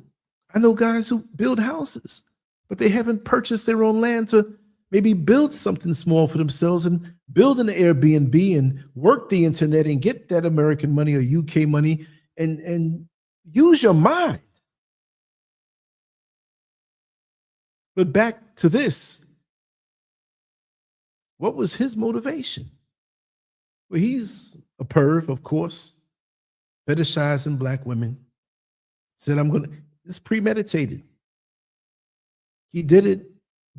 I know guys who build houses, but they haven't purchased their own land to maybe build something small for themselves and build an Airbnb and work the internet and get that American money or UK money and use your mind. But back to this. What was his motivation? Well, he's a perv, of course, fetishizing black women. Said, it's premeditated. He did it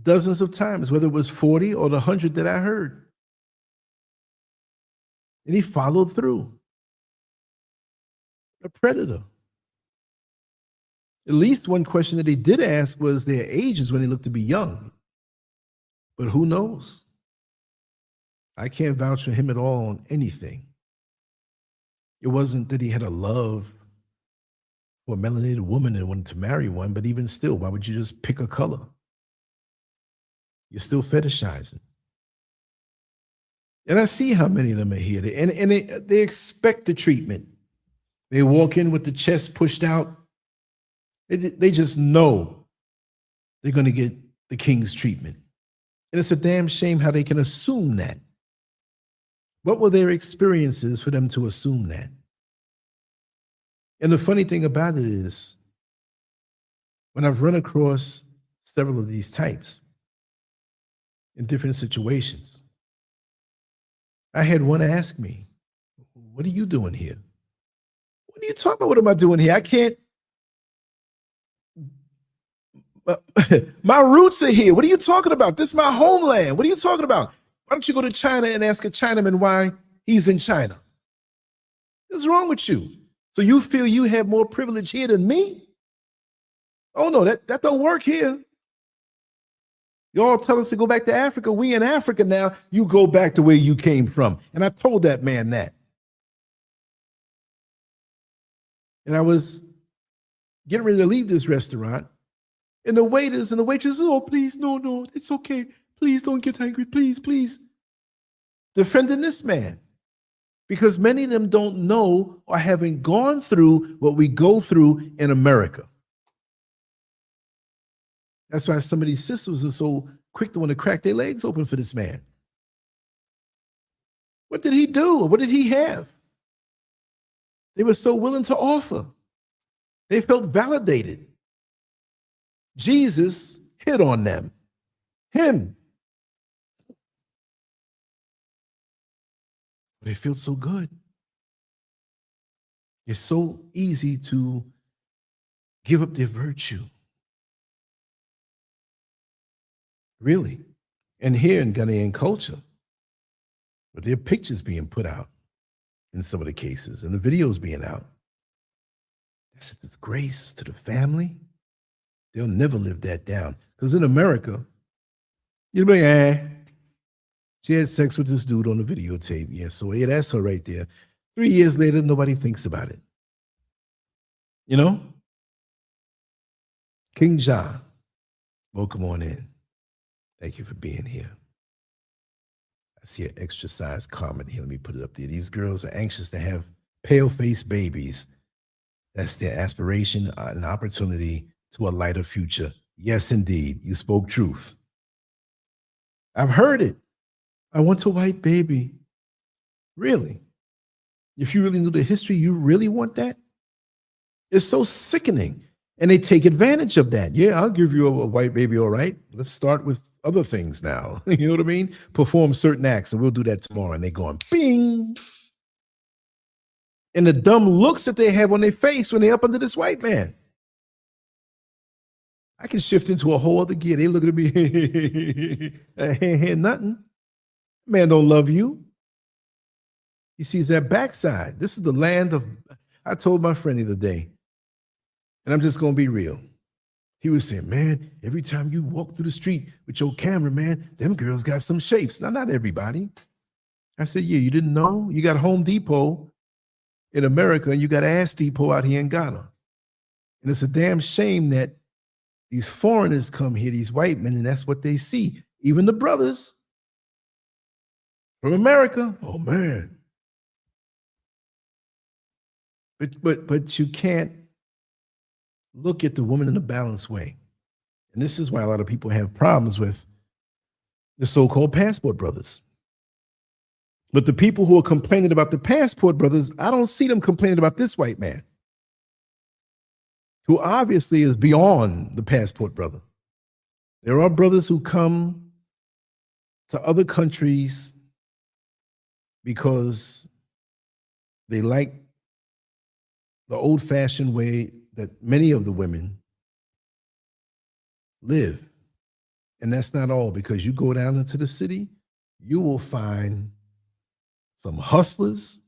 dozens of times, whether it was 40 or the 100 that I heard. And he followed through. A predator. At least one question that he did ask was their ages when they looked to be young. But who knows? I can't vouch for him at all on anything. It wasn't that he had a love for a melanated woman and wanted to marry one, but even still, why would you just pick a color? You're still fetishizing. And I see how many of them are here. They expect the treatment. They walk in with the chest pushed out. They just know they're going to get the king's treatment. And it's a damn shame how they can assume that. What were their experiences for them to assume that? And the funny thing about it is, when I've run across several of these types in different situations, I had one ask me, "What are you doing here?" What are you talking about? What am I doing here? I can't. My roots are here. What are you talking about? This is my homeland. What are you talking about? Why don't you go to China and ask a Chinaman why he's in China? What's wrong with you? So you feel you have more privilege here than me? Oh no, that don't work here. You all tell us to go back to Africa. We in Africa now. You go back to where you came from. And I told that man that. And I was getting ready to leave this restaurant. And the waiters and the waitresses, "Oh, please, no, it's okay. Please don't get angry. Please, please." Defending this man. Because many of them don't know or haven't gone through what we go through in America. That's why some of these sisters are so quick to want to crack their legs open for this man. What did he do? What did he have? They were so willing to offer. They felt validated. Jesus hit on them. Him. They feel so good. It's so easy to give up their virtue. Really. And here in Ghanaian culture, with their pictures being put out in some of the cases and the videos being out, that's a disgrace to the family. They'll never live that down. Because in America, you'll be like, she had sex with this dude on the videotape. Yeah, so yeah, that's her right there. 3 years later, nobody thinks about it. You know? King John, welcome on in. Thank you for being here. I see an extra size comment here. Let me put it up there. These girls are anxious to have pale-faced babies. That's their aspiration, an opportunity to a lighter future. Yes, indeed. You spoke truth. I've heard it. I want a white baby. Really? If you really knew the history, you really want that? It's so sickening. And they take advantage of that. Yeah, I'll give you a white baby, all right. Let's start with other things now. You know what I mean? Perform certain acts, and we'll do that tomorrow. And they going, bing. And the dumb looks that they have on their face when they're up under this white man. I can shift into a whole other gear. They look at me, nothing. Man don't love you. He sees that backside. This is the land of, I told my friend the other day, and I'm just going to be real. He was saying, "Man, every time you walk through the street with your camera, man, them girls got some shapes." Now, not everybody. I said, "Yeah, you didn't know? You got Home Depot in America, and you got Ass Depot out here in Ghana. And it's a damn shame that these foreigners come here, these white men, and that's what they see. Even the brothers from America, oh man. But you can't look at the woman in a balanced way. And this is why a lot of people have problems with the so-called passport brothers. But the people who are complaining about the passport brothers, I don't see them complaining about this white man, who obviously is beyond the passport brother. There are brothers who come to other countries because they like the old-fashioned way that many of the women live. And that's not all, because you go down into the city, you will find some hustlers,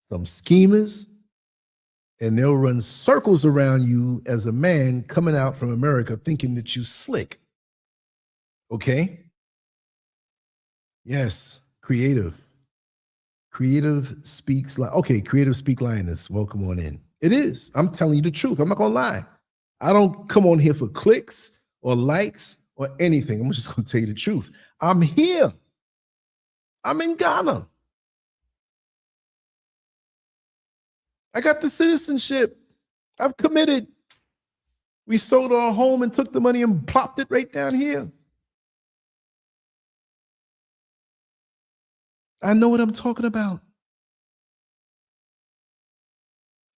some schemers, and they'll run circles around you as a man coming out from America thinking that you slick. Okay? Yes, creative. Creative speaks like, okay, creative speak lioness. Welcome on in. It is. I'm telling you the truth. I'm not gonna lie. I don't come on here for clicks or likes or anything. I'm just gonna tell you the truth. I'm here. I'm in Ghana. I got the citizenship. I've committed. We sold our home and took the money and plopped it right down here. I know what I'm talking about.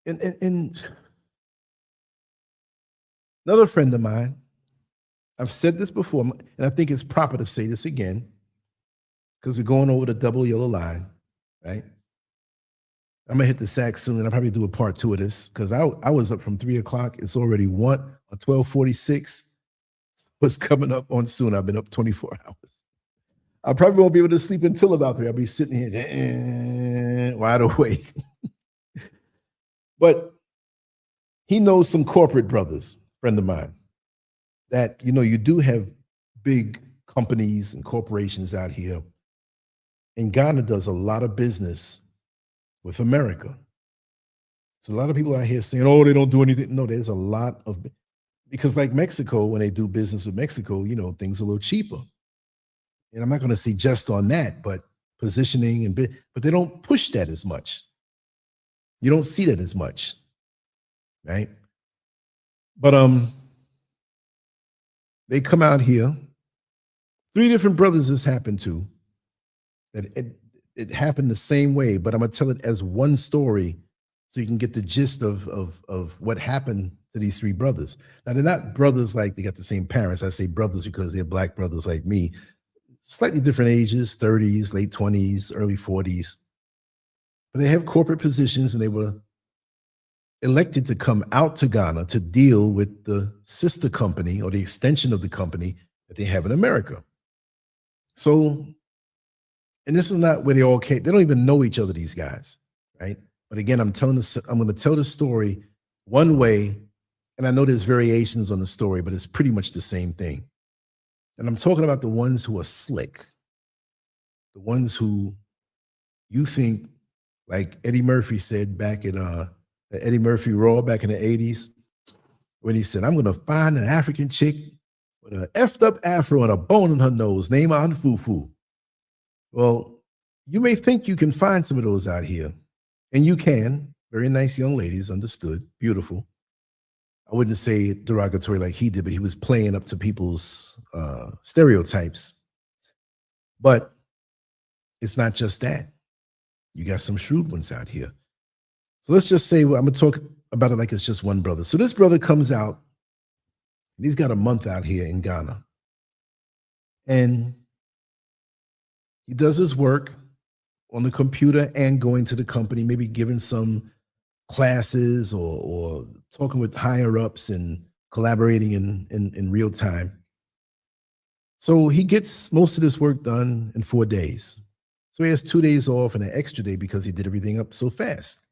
And another friend of mine, I've said this before, and I think it's proper to say this again, because we're going over the double yellow line, right? I'm gonna hit the sack soon, and I'll probably do a part 2 of this, because I was up from 3 o'clock. It's already 12:46. What's coming up on soon? I've been up 24 hours. I probably won't be able to sleep until about 3. I'll be sitting here wide awake. But he knows some corporate brothers, friend of mine, that, you know, you do have big companies and corporations out here. And Ghana does a lot of business with America. So a lot of people out here saying, oh, they don't do anything. No, there's a lot of, because like Mexico, when they do business with Mexico, you know, things are a little cheaper. And I'm not going to say just on that, but positioning but they don't push that as much. You don't see that as much, right? But they come out here. 3 different brothers this happened to. That it happened the same way, but I'm gonna tell it as one story so you can get the gist of what happened to these 3 brothers. Now they're not brothers like they got the same parents. I say brothers because they're black brothers like me. Slightly different ages, 30s, late 20s, early 40s. But they have corporate positions, and they were elected to come out to Ghana to deal with the sister company or the extension of the company that they have in America. So, and this is not where they all came. They don't even know each other, these guys, right? But again, I'm going to tell the story one way, and I know there's variations on the story, but it's pretty much the same thing. And I'm talking about the ones who are slick, the ones who you think, like Eddie Murphy said back in Eddie Murphy Raw back in the 80s, when he said, I'm going to find an African chick with an effed up afro and a bone in her nose, name on Fufu. Well, you may think you can find some of those out here, and you can. Very nice young ladies, understood, beautiful. I wouldn't say it derogatory like he did, but he was playing up to people's stereotypes. But it's not just that. You got some shrewd ones out here. So let's just say, well, I'm going to talk about it like it's just one brother. So this brother comes out, and he's got a month out here in Ghana. And he does his work on the computer and going to the company, maybe giving some classes or talking with higher ups and collaborating in real time. So he gets most of this work done in 4 days. So he has 2 days off and an extra day because he did everything up so fast.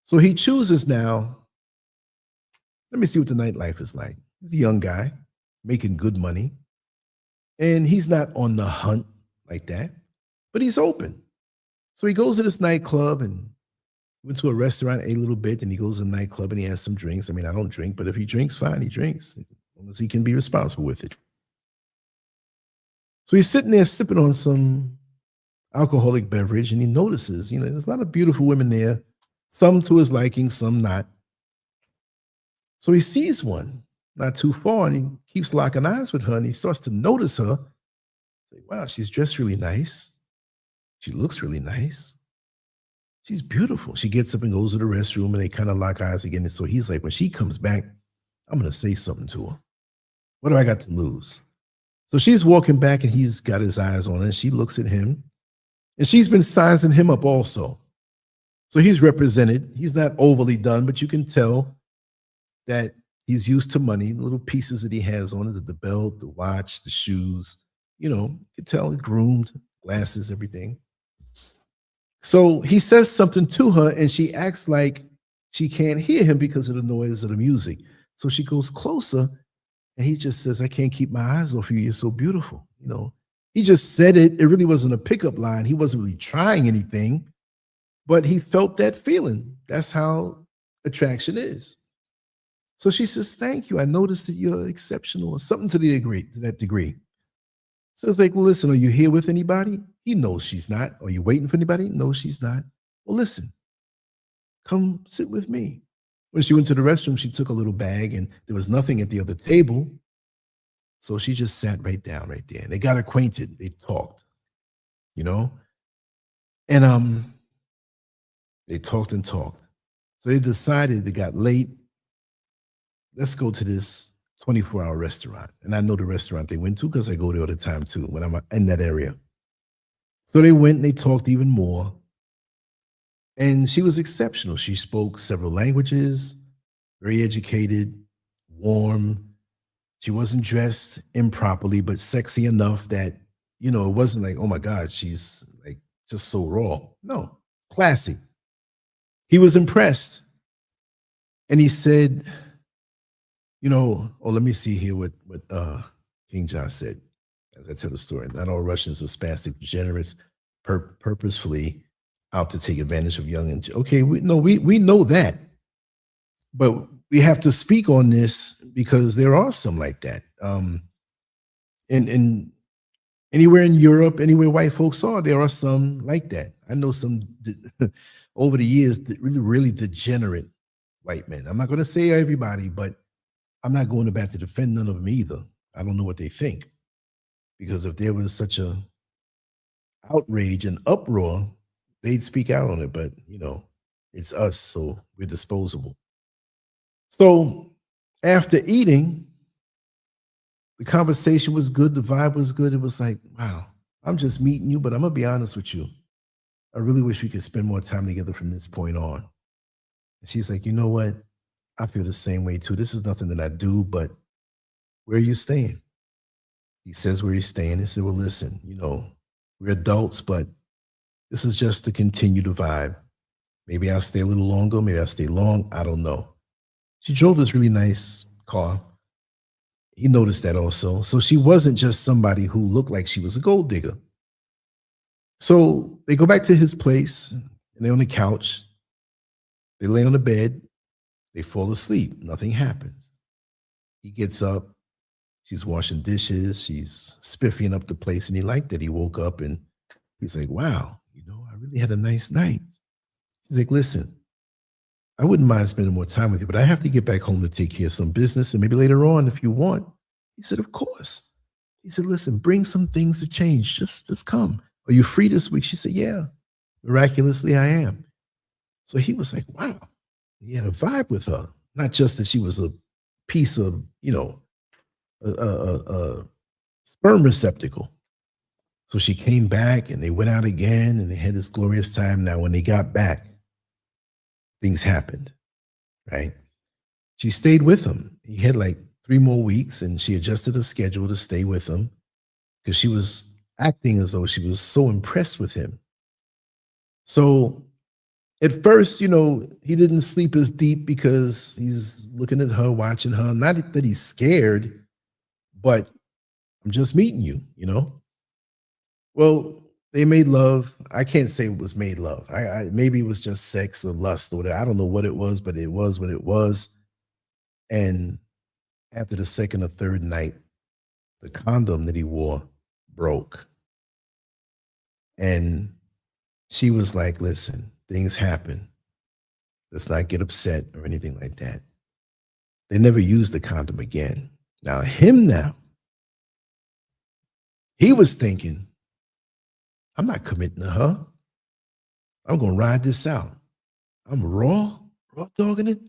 So he chooses now, let me see what the nightlife is like. He's a young guy making good money, and he's not on the hunt like that, but he's open. So he goes to this nightclub and went to a restaurant, ate a little bit, and he goes to the nightclub and he has some drinks. I mean, I don't drink, but if he drinks, fine, he drinks, as long as he can be responsible with it. So he's sitting there sipping on some alcoholic beverage, and he notices, you know, there's a lot of beautiful women there, some to his liking, some not. So he sees one not too far, and he keeps locking eyes with her, and he starts to notice her. Say, wow, she's dressed really nice. She looks really nice. She's beautiful. She gets up and goes to the restroom, and they kind of lock eyes again. And so he's like, when she comes back, I'm going to say something to her. What do I got to lose? So she's walking back, and he's got his eyes on her, and she looks at him. And she's been sizing him up also. So he's represented. He's not overly done, but you can tell that he's used to money, the little pieces that he has on it, the belt, the watch, the shoes, you know, you can tell he's groomed, glasses, everything. So he says something to her, and she acts like she can't hear him because of the noise of the music. So she goes closer, and he just says, I can't keep my eyes off you. You're so beautiful. You know, He just said it. It really wasn't a pickup line. He wasn't really trying anything, but he felt that feeling. That's how attraction is. So she says, "Thank you. I noticed that you're exceptional," or something to that degree. So it's like, "Well, listen, are you here with anybody?" He knows she's not. "Are you waiting for anybody?" No, she's not. "Well, listen, come sit with me." When she went to the restroom, she took a little bag and there was nothing at the other table. So she just sat right down right there. And they got acquainted. They talked, you know? And they talked and talked. So they decided, it got late. Let's go to this 24-hour restaurant. And I know the restaurant they went to because I go there all the time too when I'm in that area. So they went and they talked even more. And she was exceptional. She spoke several languages, very educated, warm. She wasn't dressed improperly, but sexy enough that, it wasn't like, oh my God, she's like just so raw. No, classy. He was impressed. And he said, let me see here what King John said as I tell the story. Not all Russians are spastic degenerates, purposefully out to take advantage of young and okay, we know that, but we have to speak on this because there are some like that. In anywhere in Europe, anywhere white folks are, there are some like that. I know some over the years really degenerate white men. I'm not going to say everybody, but I'm not going to defend none of them either. I don't know what they think, because if there was such a outrage and uproar, they'd speak out on it, but it's us, so we're disposable. So after eating, the conversation was good, the vibe was good. It was like, wow, I'm just meeting you, but I'm gonna be honest with you. I really wish we could spend more time together from this point on. And she's like, you know what? I feel the same way too. This is nothing that I do, but where are you staying? He says where he's staying. He said, well, listen, we're adults, but this is just to continue the vibe. Maybe I'll stay a little longer. Maybe I'll stay long. I don't know. She drove this really nice car. He noticed that also. So she wasn't just somebody who looked like she was a gold digger. So they go back to his place and they're on the couch. They lay on the bed. They fall asleep. Nothing happens. He gets up. She's washing dishes. She's spiffing up the place. And he liked it. He woke up and he's like, wow, I really had a nice night. He's like, listen, I wouldn't mind spending more time with you, but I have to get back home to take care of some business. And maybe later on, if you want. He said, of course. He said, listen, bring some things to change. Just come. Are you free this week? She said, yeah. Miraculously, I am. So he was like, wow. He had a vibe with her. Not just that she was a piece of, a sperm receptacle. So she came back and they went out again and they had this glorious time. Now, when they got back, things happened, right? She stayed with him. He had like 3 more weeks and she adjusted her schedule to stay with him because she was acting as though she was so impressed with him. So at first, he didn't sleep as deep because he's looking at her, watching her. Not that he's scared, but I'm just meeting you, Well, they made love. I can't say it was made love. Maybe it was just sex or lust or whatever. I don't know what it was, but it was what it was. And after the second or third night, the condom that he wore broke. And she was like, listen, things happen. Let's not get upset or anything like that. They never used the condom again. Now, he was thinking, I'm not committing to her. I'm going to ride this out. I'm raw dogging it,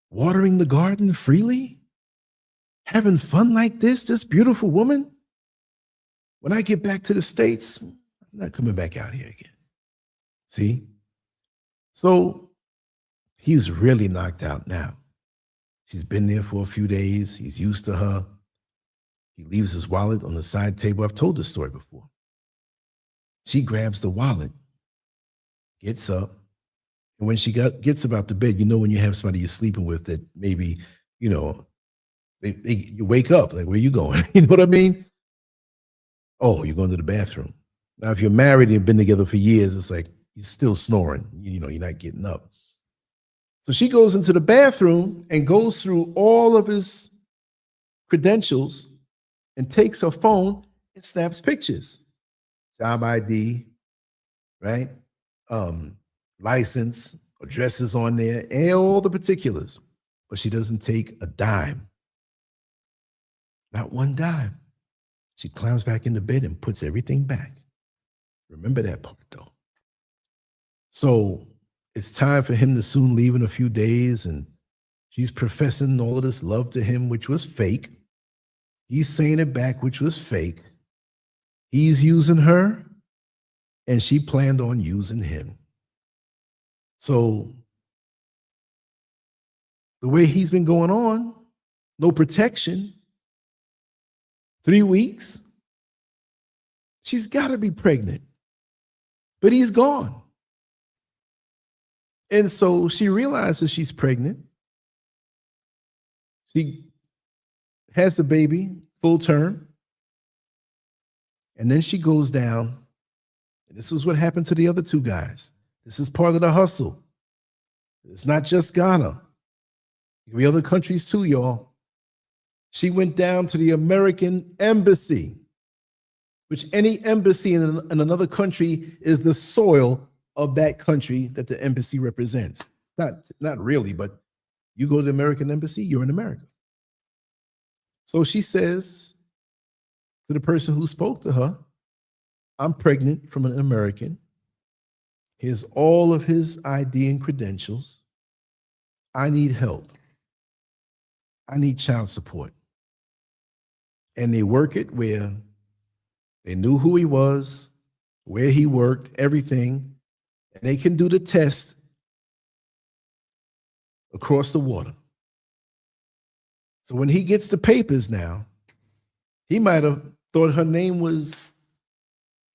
watering the garden freely, having fun like this beautiful woman. When I get back to the States, I'm not coming back out here again. See? So he's really knocked out now. She's been there for a few days. He's used to her. He leaves his wallet on the side table. I've told this story before. She grabs the wallet, gets up, and when she gets about the bed, when you have somebody you're sleeping with that maybe, you wake up, like, where you going? You know what I mean? Oh, you're going to the bathroom. Now, if you're married and you've been together for years, it's like you're still snoring. You know, you're not getting up. So she goes into the bathroom and goes through all of his credentials and takes her phone and snaps pictures. Job ID, right? License, addresses on there, and all the particulars. But she doesn't take a dime. Not one dime. She climbs back into bed and puts everything back. Remember that part, though. So it's time for him to soon leave in a few days, and she's professing all of this love to him, which was fake. He's saying it back, which was fake. He's using her, and she planned on using him. So the way he's been going on, no protection, 3 weeks, she's got to be pregnant. But he's gone. And so she realizes she's pregnant. She has the baby full term. And then she goes down. And this is what happened to the other two guys. This is part of the hustle. It's not just Ghana. The other countries too, y'all. She went down to the American embassy, which any embassy in another country is the soil of that country that the embassy represents. Not really, but you go to the American embassy, you're in America. So she says to the person who spoke to her, I'm pregnant from an American. Here's all of his ID and credentials. I need help. I need child support. And they work it where they knew who he was, where he worked, everything, and they can do the test across the water. So when he gets the papers now, he might have thought her name was,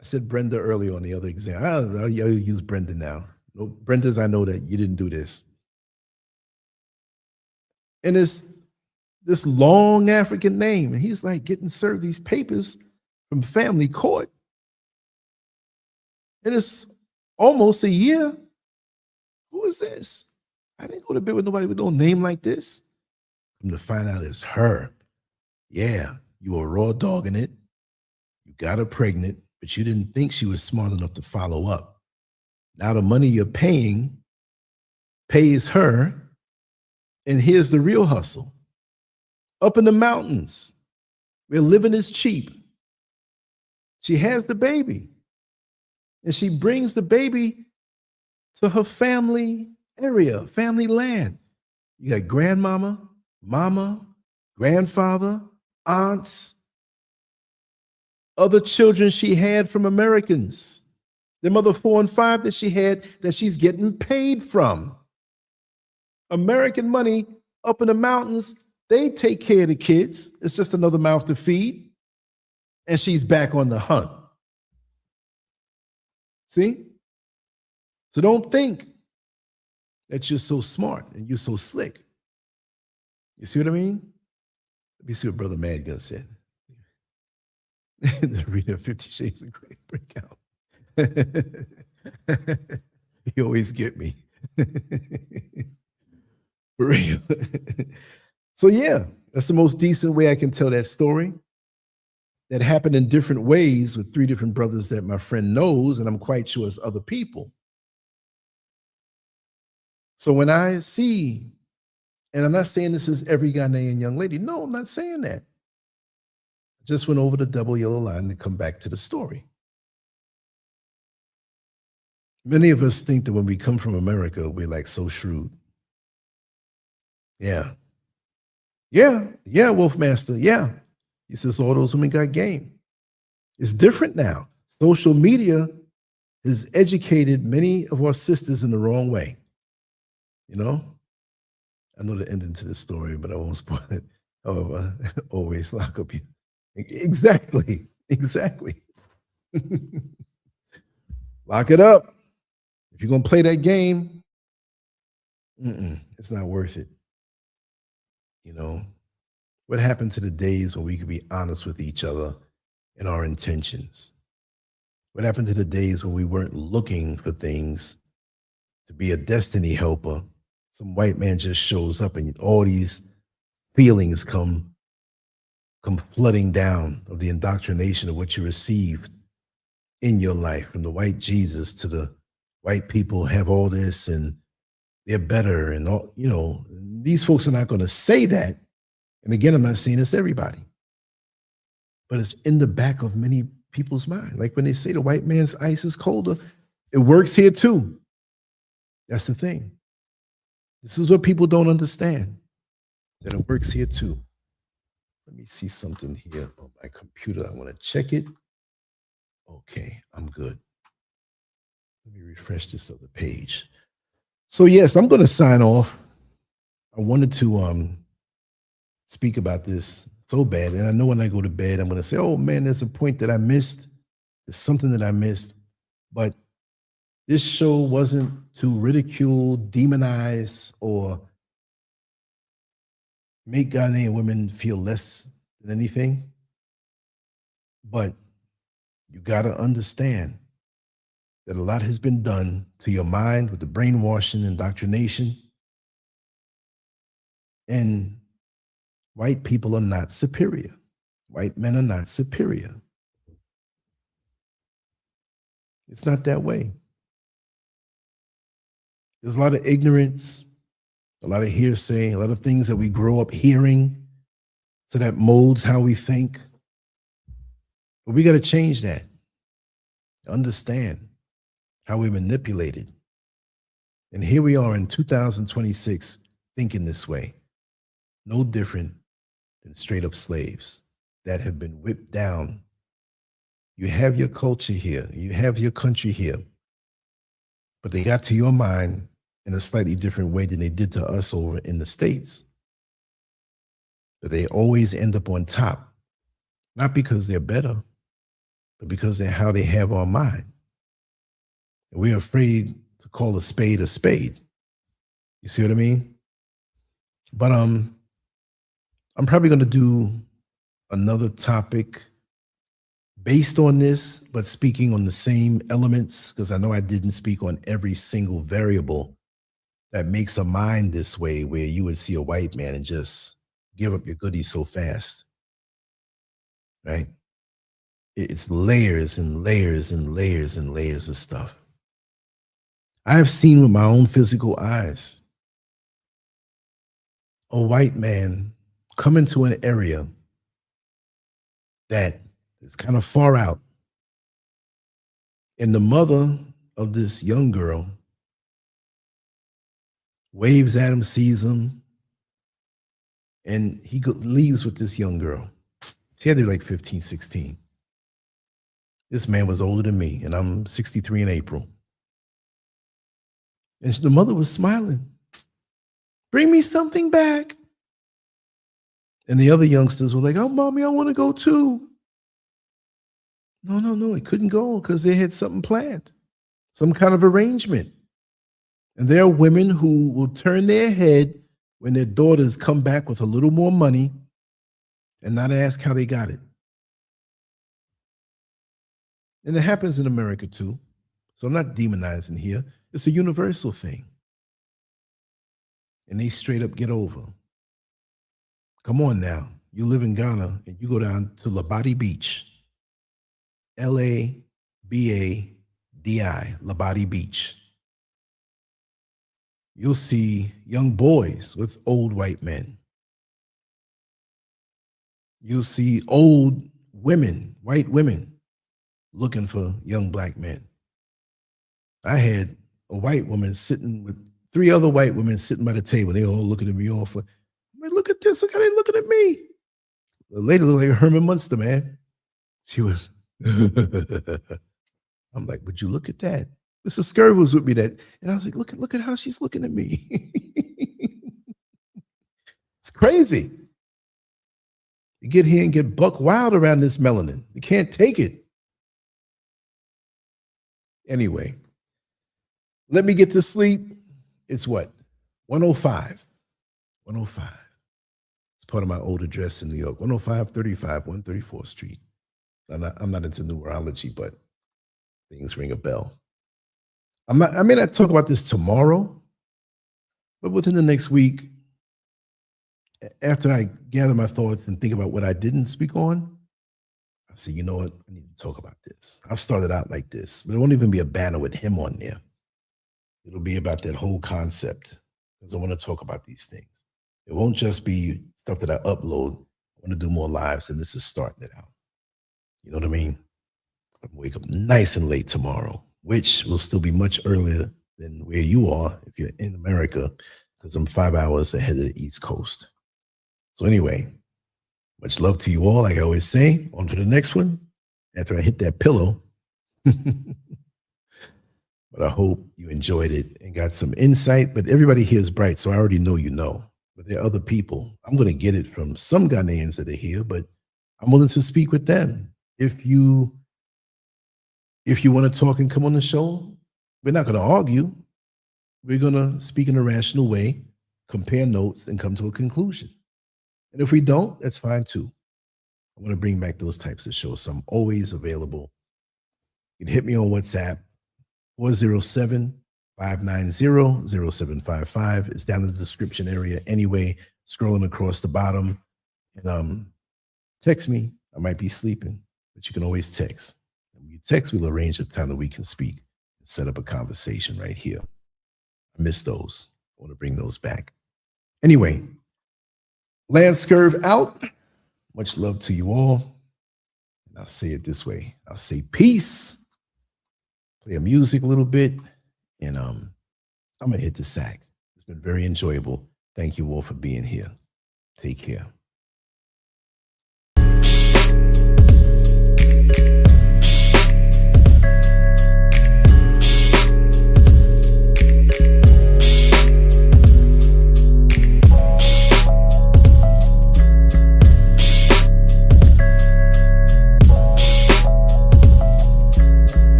I said Brenda earlier on the other exam. I'll use Brenda now. No, Brenda's, I know that you didn't do this. And it's this long African name, and he's like getting served these papers from family court. And it's almost a year. Who is this? I didn't go to bed with nobody with no name like this. I'm to find out it's her. Yeah, you were raw dogging it. You got her pregnant, but you didn't think she was smart enough to follow up. Now the money you're paying pays her, and here's the real hustle. Up in the mountains, where living is cheap. She has the baby, and she brings the baby to her family area, family land. You got grandmama, mama, grandfather, aunts, other children she had from Americans, them other 4 and 5 that she had that she's getting paid from. American money up in the mountains, they take care of the kids. It's just another mouth to feed. And she's back on the hunt. See? So don't think that you're so smart and you're so slick. You see what I mean? Let me see what Brother Madgun said. The reader of 50 Shades of Grey breakout. You always get me. For real. So yeah, that's the most decent way I can tell that story. That happened in different ways with 3 different brothers that my friend knows, and I'm quite sure it's other people. So when I see, and I'm not saying this is every Ghanaian young lady. No, I'm not saying that. I just went over the double yellow line to come back to the story. Many of us think that when we come from America, we're like so shrewd. Yeah. Yeah, Wolfmaster, yeah. He says all those women got game. It's different now. Social media has educated many of our sisters in the wrong way. You know? I know the ending to the story, but I won't spoil it. However, always lock up you. Exactly. Lock it up. If you're going to play that game, it's not worth it. You know? What happened to the days when we could be honest with each other and our intentions? What happened to the days when we weren't looking for things to be a destiny helper? Some white man just shows up and all these feelings come flooding down of the indoctrination of what you received in your life, from the white Jesus to the white people have all this and they're better and all, these folks are not going to say that. And again, I'm not saying it's everybody, but it's in the back of many people's mind. Like when they say the white man's ice is colder, it works here too. That's the thing. This is what people don't understand, that it works here too. Let me see something here on my computer. I want to check it. Okay, I'm good. Let me refresh this other page. So yes, I'm going to sign off. I wanted to speak about this so bad, and I know when I go to bed, I'm going to say, oh man, there's a point that I missed. There's something that I missed. But this show wasn't to ridicule, demonize, or make Ghanaian women feel less than anything. But you got to understand that a lot has been done to your mind with the brainwashing, indoctrination. And white people are not superior. White men are not superior. It's not that way. There's a lot of ignorance, a lot of hearsay, a lot of things that we grow up hearing, so that molds how we think. But we got to change that. Understand how we're manipulated. And here we are in 2026 thinking this way. No different than straight up slaves that have been whipped down. You have your culture here, you have your country here, but they got to your mind in a slightly different way than they did to us over in the States. But they always end up on top, not because they're better, but because they're how they have our mind. And we're afraid to call a spade a spade. You see what I mean? But I'm probably going to do another topic based on this, but speaking on the same elements, because I know I didn't speak on every single variable that makes a mind this way, where you would see a white man and just give up your goodies so fast, right? It's layers and layers and layers and layers of stuff. I have seen with my own physical eyes a white man come into an area that is kind of far out, and the mother of this young girl waves at him, sees him, and he leaves with this young girl. She had to be like 15, 16. This man was older than me, and I'm 63 in April. And the mother was smiling. Bring me something back. And the other youngsters were like, oh, mommy, I want to go too. No, he couldn't go because they had something planned, some kind of arrangement. And there are women who will turn their head when their daughters come back with a little more money and not ask how they got it. And it happens in America too. So I'm not demonizing here. It's a universal thing. And they straight up get over. Come on now. You live in Ghana and you go down to Labadi Beach. Labadi, Labadi Beach. You'll see young boys with old white men. You'll see old women, white women, looking for young black men. I had a white woman sitting with 3 other white women sitting by the table. They all looking at me all for, I'm like, look at this. Look how they looking at me. The lady looked like Herman Munster, man. She was, I'm like, would you look at that? Mrs. Scurv was with me that, and I was like, look at how she's looking at me. It's crazy. You get here and get buck wild around this melanin. You can't take it. Anyway, let me get to sleep. It's what? 105. 105. It's part of my old address in New York. 10535, 134th Street. I'm not into numerology, but things ring a bell. I may not talk about this tomorrow, but within the next week, after I gather my thoughts and think about what I didn't speak on, I say, you know what? I need to talk about this. I'll start it out like this, but it won't even be a banner with him on there. It'll be about that whole concept because I want to talk about these things. It won't just be stuff that I upload. I want to do more lives, and this is starting it out. You know what I mean? I wake up nice and late tomorrow, which will still be much earlier than where you are if you're in America, because I'm 5 hours ahead of the East Coast. So anyway, much love to you all. Like I always say, on to the next one after I hit that pillow. But I hope you enjoyed it and got some insight. But everybody here is bright, so I already know you know. But there are other people. I'm going to get it from some Ghanaians that are here, but I'm willing to speak with them. If you want to talk and come on the show, we're not going to argue. We're going to speak in a rational way, compare notes, and come to a conclusion. And if we don't, that's fine too. I want to bring back those types of shows, so I'm always available. You can hit me on WhatsApp, 407-590-0755. It's down in the description area anyway, scrolling across the bottom. And text me. I might be sleeping, but you can always text. And when you text, we'll arrange a time that we can speak and set up a conversation right here. I miss those. I want to bring those back. Anyway, LANCESCURV out. Much love to you all. And I'll say it this way. I'll say peace. Play a music a little bit. And I'm going to hit the sack. It's been very enjoyable. Thank you all for being here. Take care.